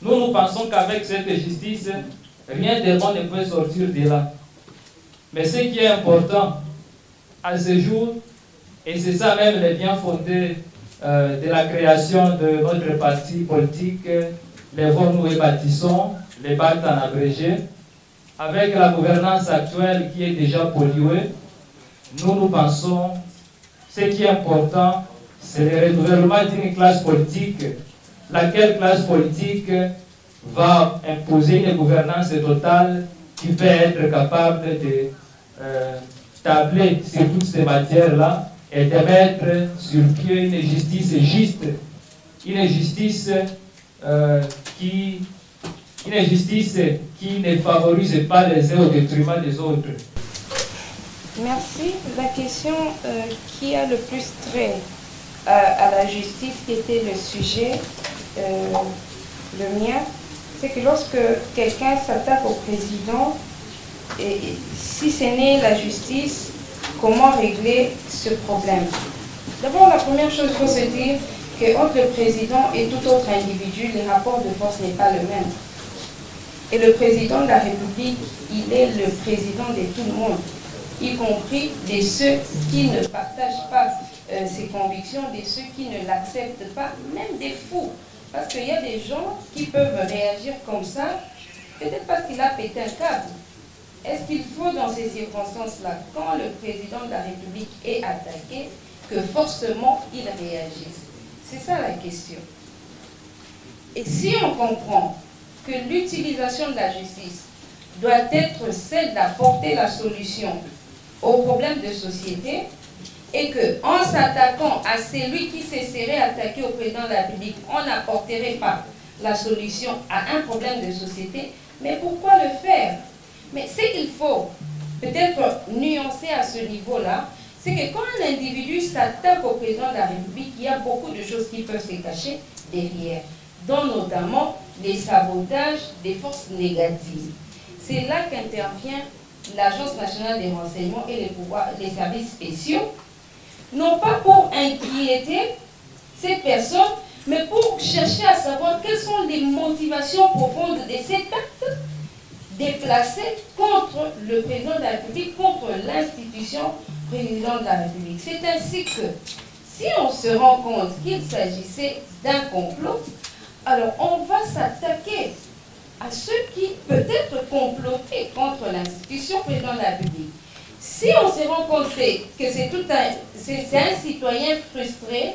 nous pensons qu'avec cette justice, rien de bon ne peut sortir de là. Mais ce qui est important à ce jour, et c'est ça même le bien fondé de la création de notre parti politique, les Vons et Bâtissons, les BAT en abrégé, avec la gouvernance actuelle qui est déjà polluée, nous pensons ce qui est important, c'est le renouvellement d'une classe politique, laquelle classe politique va imposer une gouvernance totale qui peut être capable de tabler sur toutes ces matières-là et de mettre sur pied une justice juste, une justice qui ne favorise pas les uns au détriment des autres. Merci. La question qui a le plus trait à la justice, qui était le sujet, le mien, c'est que lorsque quelqu'un s'attaque au président, et si ce n'est la justice, comment régler ce problème? D'abord, la première chose, il faut se dire qu'entre le président et tout autre individu, les rapports de force n'est pas le même. Et le président de la République, il est le président de tout le monde, y compris de ceux qui ne partagent pas ses convictions, de ceux qui ne l'acceptent pas, même des fous. Parce qu'il y a des gens qui peuvent réagir comme ça, peut-être parce qu'il a pété un câble. est-ce qu'il faut dans ces circonstances-là, quand le président de la République est attaqué, que forcément il réagisse? C'est ça la question. Et si on comprend que l'utilisation de la justice doit être celle d'apporter la solution aux problèmes de société, et qu'en s'attaquant à celui qui se serait attaqué au président de la République, on n'apporterait pas la solution à un problème de société, mais pourquoi le faire? Mais ce qu'il faut peut-être nuancer à ce niveau-là, c'est que quand un individu s'attaque au président de la République, il y a beaucoup de choses qui peuvent se cacher derrière, dont notamment les sabotages des forces négatives. C'est là qu'intervient l'Agence nationale des renseignements et les services spéciaux, non pas pour inquiéter ces personnes, mais pour chercher à savoir quelles sont les motivations profondes de cet acte déplacé contre le président de la République, contre l'institution président de la République. C'est ainsi que, si on se rend compte qu'il s'agissait d'un complot, alors on va s'attaquer à ceux qui peut-être complotaient contre l'institution président de la République. Si on se rend compte que c'est un citoyen frustré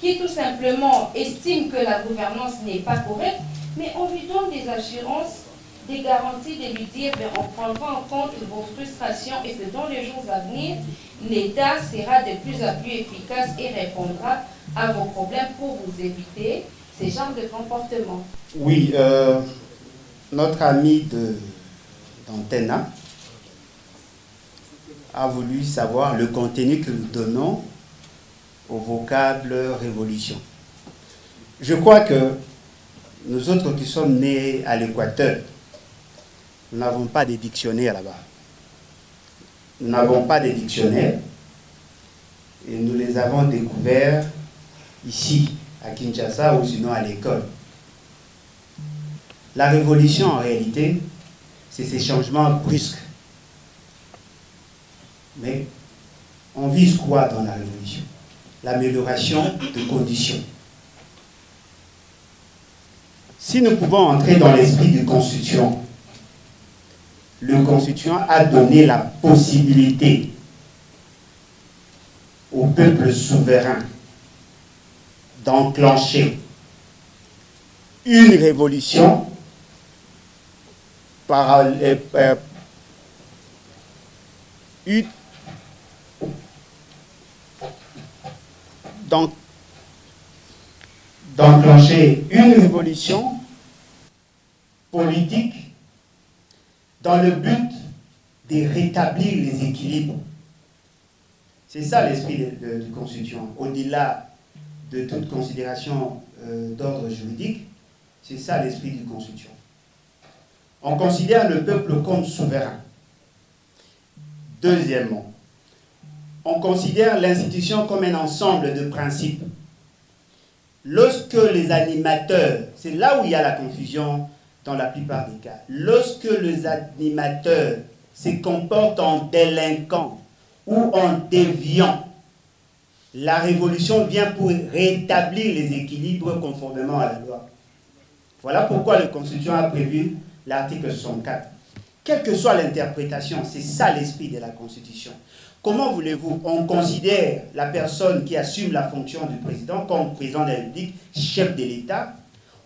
qui tout simplement estime que la gouvernance n'est pas correcte, mais on lui donne des assurances, des garanties de lui dire on prendra en compte vos frustrations et que dans les jours à venir, l'État sera de plus en plus efficace et répondra à vos problèmes pour vous éviter ce genre de comportement. Oui, notre ami d'Antena a voulu savoir le contenu que nous donnons au vocable révolution. Je crois que nous autres qui sommes nés à l'Équateur, nous n'avons pas de dictionnaire là-bas. Nous n'avons pas de dictionnaire et nous les avons découverts ici, à Kinshasa ou sinon à l'école. La révolution, en réalité, c'est ces changements brusques. Mais on vise quoi dans la révolution? L'amélioration de conditions. Si nous pouvons entrer dans l'esprit du constituant, le constituant a donné la possibilité au peuple souverain d'enclencher une révolution d'enclencher une révolution politique dans le but de rétablir les équilibres. C'est ça l'esprit du constituant. Au-delà de toute considération d'ordre juridique, c'est ça l'esprit du constituant. On considère le peuple comme souverain. Deuxièmement, on considère l'institution comme un ensemble de principes. Lorsque les animateurs, c'est là où il y a la confusion dans la plupart des cas, lorsque les animateurs se comportent en délinquants ou en déviants, la révolution vient pour rétablir les équilibres conformément à la loi. Voilà pourquoi le Constitution a prévu l'article 64. Quelle que soit l'interprétation, c'est ça l'esprit de la Constitution. Comment voulez-vous, on considère la personne qui assume la fonction du président comme président de la République, chef de l'État.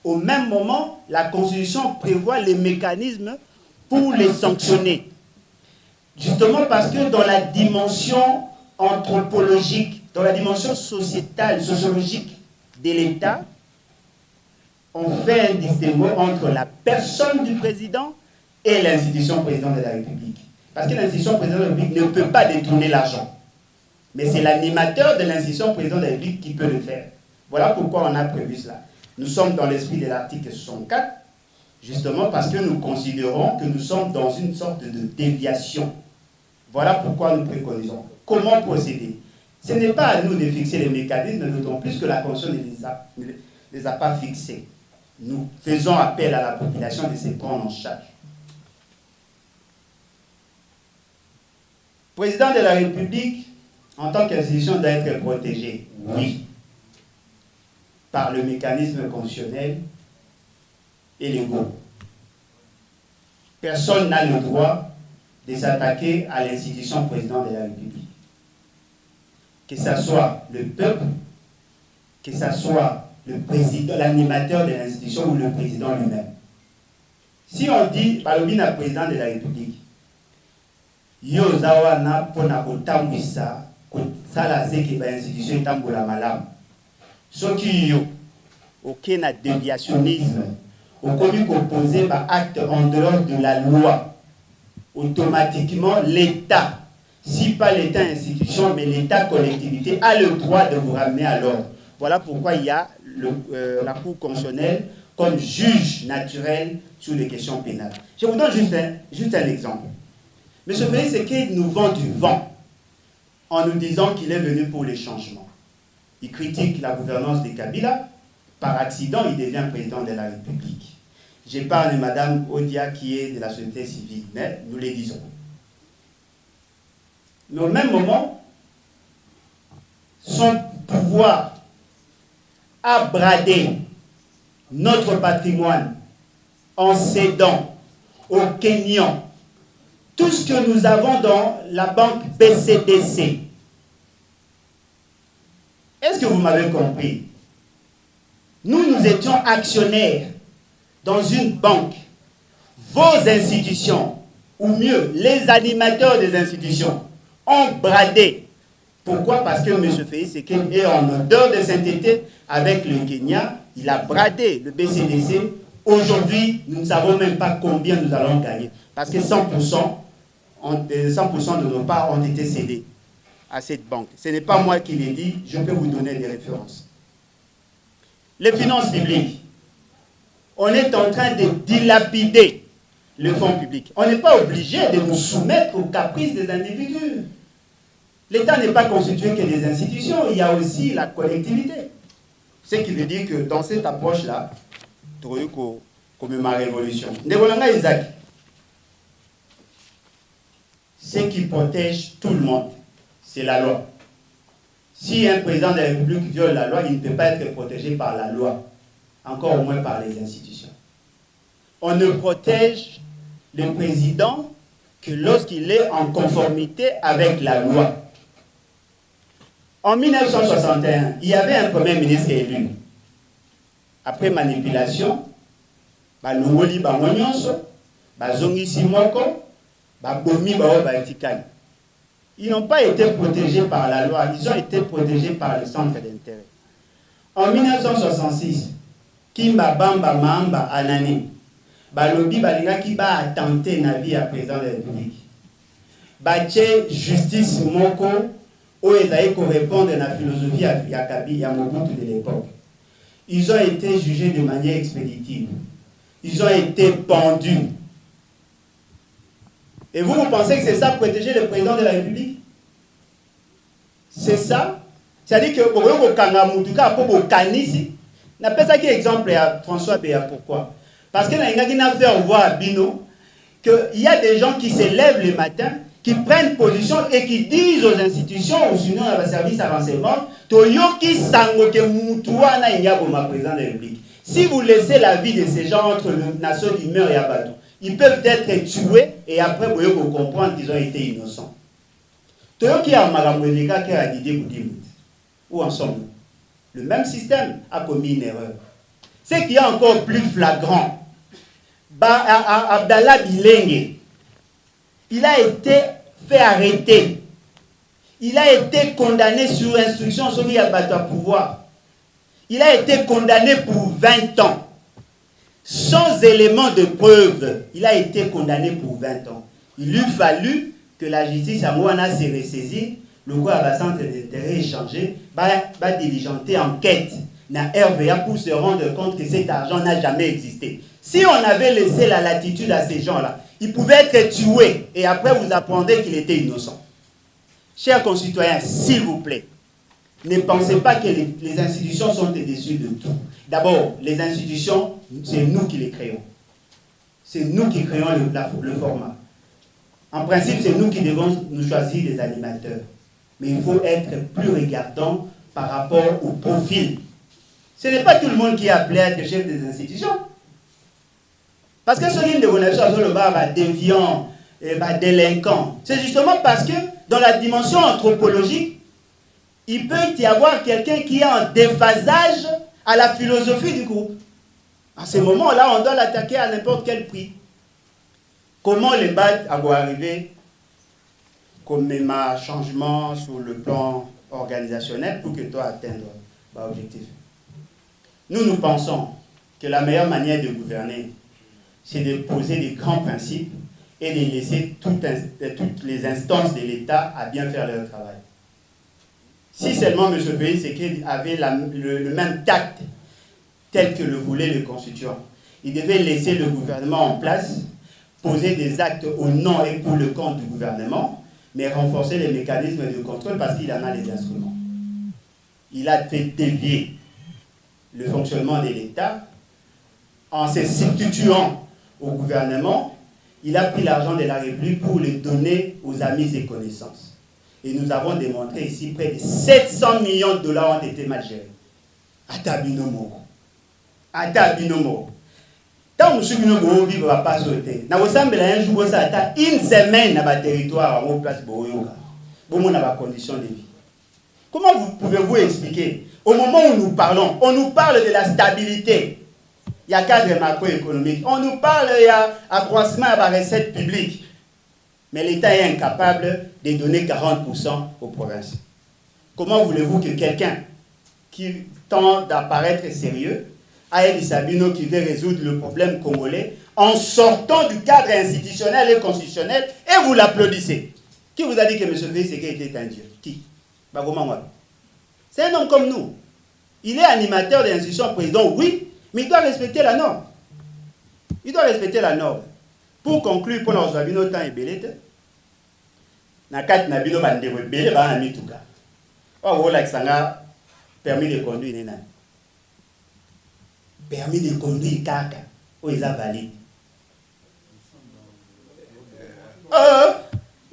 Au même moment, la Constitution prévoit les mécanismes pour les sanctionner. Justement parce que dans la dimension anthropologique, dans la dimension sociétale, sociologique de l'État, on fait un distinguo entre la personne du président et l'institution président de la République. Parce que l'institution président de la République ne peut pas détourner l'argent. Mais c'est l'animateur de l'institution président de la République qui peut le faire. Voilà pourquoi on a prévu cela. Nous sommes dans l'esprit de l'article 64, justement parce que nous considérons que nous sommes dans une sorte de déviation. Voilà pourquoi nous préconisons. Comment procéder? Ce n'est pas à nous de fixer les mécanismes, d'autant plus que la Constitution ne les a pas fixés. Nous faisons appel à la population de se prendre en charge. Le président de la République, en tant qu'institution, doit être protégé, oui, par le mécanisme constitutionnel et légaux. Personne n'a le droit de s'attaquer à l'institution président de la République. Que ce soit le peuple, que ce soit le président, l'animateur de l'institution ou le président lui-même. Si on dit Balobina président de la République, yo zawana pona kotambwisa kosala seke ba institution etambola malamu. Soki yo aucun déviationnisme, okomi composer ba acte en dehors de la loi, automatiquement l'État, si pas l'État institution, mais l'État collectivité, a le droit de vous ramener à l'ordre. Voilà pourquoi il y a la Cour constitutionnelle comme juge naturel sur les questions pénales. Je vous donne juste un exemple. M. Félix Tshisekedi nous vend du vent en nous disant qu'il est venu pour les changements. Il critique la gouvernance de Kabila. Par accident, il devient président de la République. Je parle de Mme Odia qui est de la société civile, mais nous le disons. Mais au même moment, son pouvoir a bradé notre patrimoine en cédant aux Kenyans tout ce que nous avons dans la banque BCDC. Est-ce que vous m'avez compris? Nous étions actionnaires dans une banque. Vos institutions, ou mieux, les animateurs des institutions, ont bradé. Pourquoi? Parce que M. Félix Tshisekedi est en odeur de sainteté avec le Kenya. Il a bradé le BCDC. Aujourd'hui, nous ne savons même pas combien nous allons gagner. Parce que 100% de nos parts ont été cédés à cette banque. Ce n'est pas moi qui l'ai dit, je peux vous donner des références. Les finances publiques, on est en train de dilapider le fonds public. On n'est pas obligé de nous soumettre aux caprices des individus. L'État n'est pas constitué que des institutions, il y a aussi la collectivité. Ce qui veut dire que dans cette approche-là, comme ma révolution, Isaac, ce qui protège tout le monde, c'est la loi. Si un président de la République viole la loi, il ne peut pas être protégé par la loi, encore au moins par les institutions. On ne protège le président que lorsqu'il est en conformité avec la loi. En 1961, il y avait un premier ministre élu. Après manipulation, Balongoli Bamonyonso, Bazongi Simoko, Babomi Bao Baetikali. Ils n'ont pas été protégés par la loi, ils ont été protégés par le centre d'intérêt. En 1966, Kimba Bamba Mamba Anani, Balobi Balinga qui va attenter na vie à président de la République. Bache justice Moko, où ils allaient correspondre à la philosophie à Kabi, à Mobutu de l'époque. Ils ont été jugés de manière expéditive. Ils ont été pendus. Et vous pensez que c'est ça protéger le président de la République? C'est ça? C'est-à-dire que vous Kangamoutuka pour Kanisi, n'a pas ça qui est exemple à François Béa. Pourquoi? Parce que nous avons fait voir à Bino qu'il y a des gens qui se lèvent le matin, qui prennent position et qui disent aux institutions ou sinon à la service à renseignement, Toyoki Sangoke Moutouana Inyaboma président de la République. Si vous laissez la vie de ces gens entre le nation d'Imer et Abatou, ils peuvent être tués et après vous pouvez comprendre qu'ils ont été innocents. Toyoki a Magamoueleka qui a dit Boudimout. Où en sommes-nous? Le même système a commis une erreur. Ce qui est encore plus flagrant, Abdallah Bilenge, il a été fait arrêter. Il a été condamné sur instruction sur Yabato à pouvoir. Il a été condamné pour 20 ans. Sans élément de preuve, il a été condamné pour 20 ans. Il eût fallu que la justice à Mouana se ressaisie, le quoi à la centre d'intérêt échangé, va diligenter enquête dans RVA pour se rendre compte que cet argent n'a jamais existé. Si on avait laissé la latitude à ces gens-là, ils pouvaient être tués et après vous apprendrez qu'il était innocent. Chers concitoyens, s'il vous plaît, ne pensez pas que les institutions sont au-dessus de tout. D'abord, les institutions, c'est nous qui les créons. C'est nous qui créons le format. En principe, c'est nous qui devons nous choisir des animateurs. Mais il faut être plus regardant par rapport au profil. Ce n'est pas tout le monde qui est appelé à être chef des institutions. Parce que ce qui est de le bar déviant, délinquant. C'est justement parce que dans la dimension anthropologique, il peut y avoir quelqu'un qui est en déphasage à la philosophie du groupe. À ce moment-là, on doit l'attaquer à n'importe quel prix. Comment les BAT vont arriver comme un changement sur le plan organisationnel pour que toi atteindre l'objectif? Nous pensons que la meilleure manière de gouverner, c'est de poser des grands principes et de laisser toutes les instances de l'État à bien faire leur travail. Si seulement M. Félix Tshisekedi avait le même tact tel que le voulait le constituant, il devait laisser le gouvernement en place, poser des actes au nom et pour le compte du gouvernement, mais renforcer les mécanismes de contrôle parce qu'il en a les instruments. Il a fait dévier le fonctionnement de l'État en se substituant au gouvernement. Il a pris l'argent de la République pour le donner aux amis et connaissances. Et nous avons démontré ici près de 700 millions de dollars ont été mal gérés. Atabinomo. Tant que nous vivons à pas sauter. Nous avons un jour une semaine dans le territoire en place Boyoka. Pour mon condition de vie. Comment pouvez-vous expliquer? Au moment où nous parlons, on nous parle de la stabilité. Il y a cadre macroéconomique. On nous parle il y a accroissement à la recette publique. Mais l'État est incapable de donner 40% aux provinces. Comment voulez-vous que quelqu'un qui tente d'apparaître sérieux, Aïdi Sabino, qui veut résoudre le problème congolais, en sortant du cadre institutionnel et constitutionnel, et vous l'applaudissez? Qui vous a dit que M. Félix était un dieu? Qui? C'est un homme comme nous. Il est animateur de l'institution président, oui, mais il doit respecter la norme. Il doit respecter la norme. Pour conclure, pour nous avoir temps et belé, na kat na bino bande belé ba na mituka. Oh voilà que ça permis de conduire nena. Permis de conduire kaka, oh ils a valide.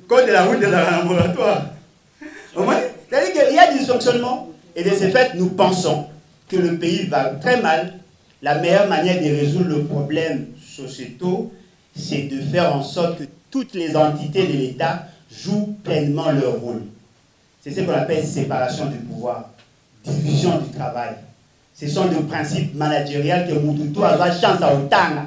Code de la route de la laboratoire. C'est-à-dire qu'il y a des dysfonctionnements. Et de ce fait, nous pensons que le pays va très mal. La meilleure manière de résoudre le problème sociétaux, c'est de faire en sorte que toutes les entités de l'État jouent pleinement leur rôle. C'est ce qu'on appelle séparation du pouvoir, division du travail. Ce sont des principes managériels que Moutoutou a la chance à autant.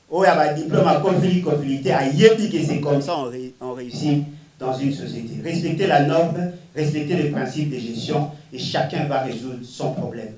Oh, il y a un diplôme à conflit, à Yépi, que c'est comme ça on réussit dans une société. Respecter la norme, respecter les principes de gestion et chacun va résoudre son problème.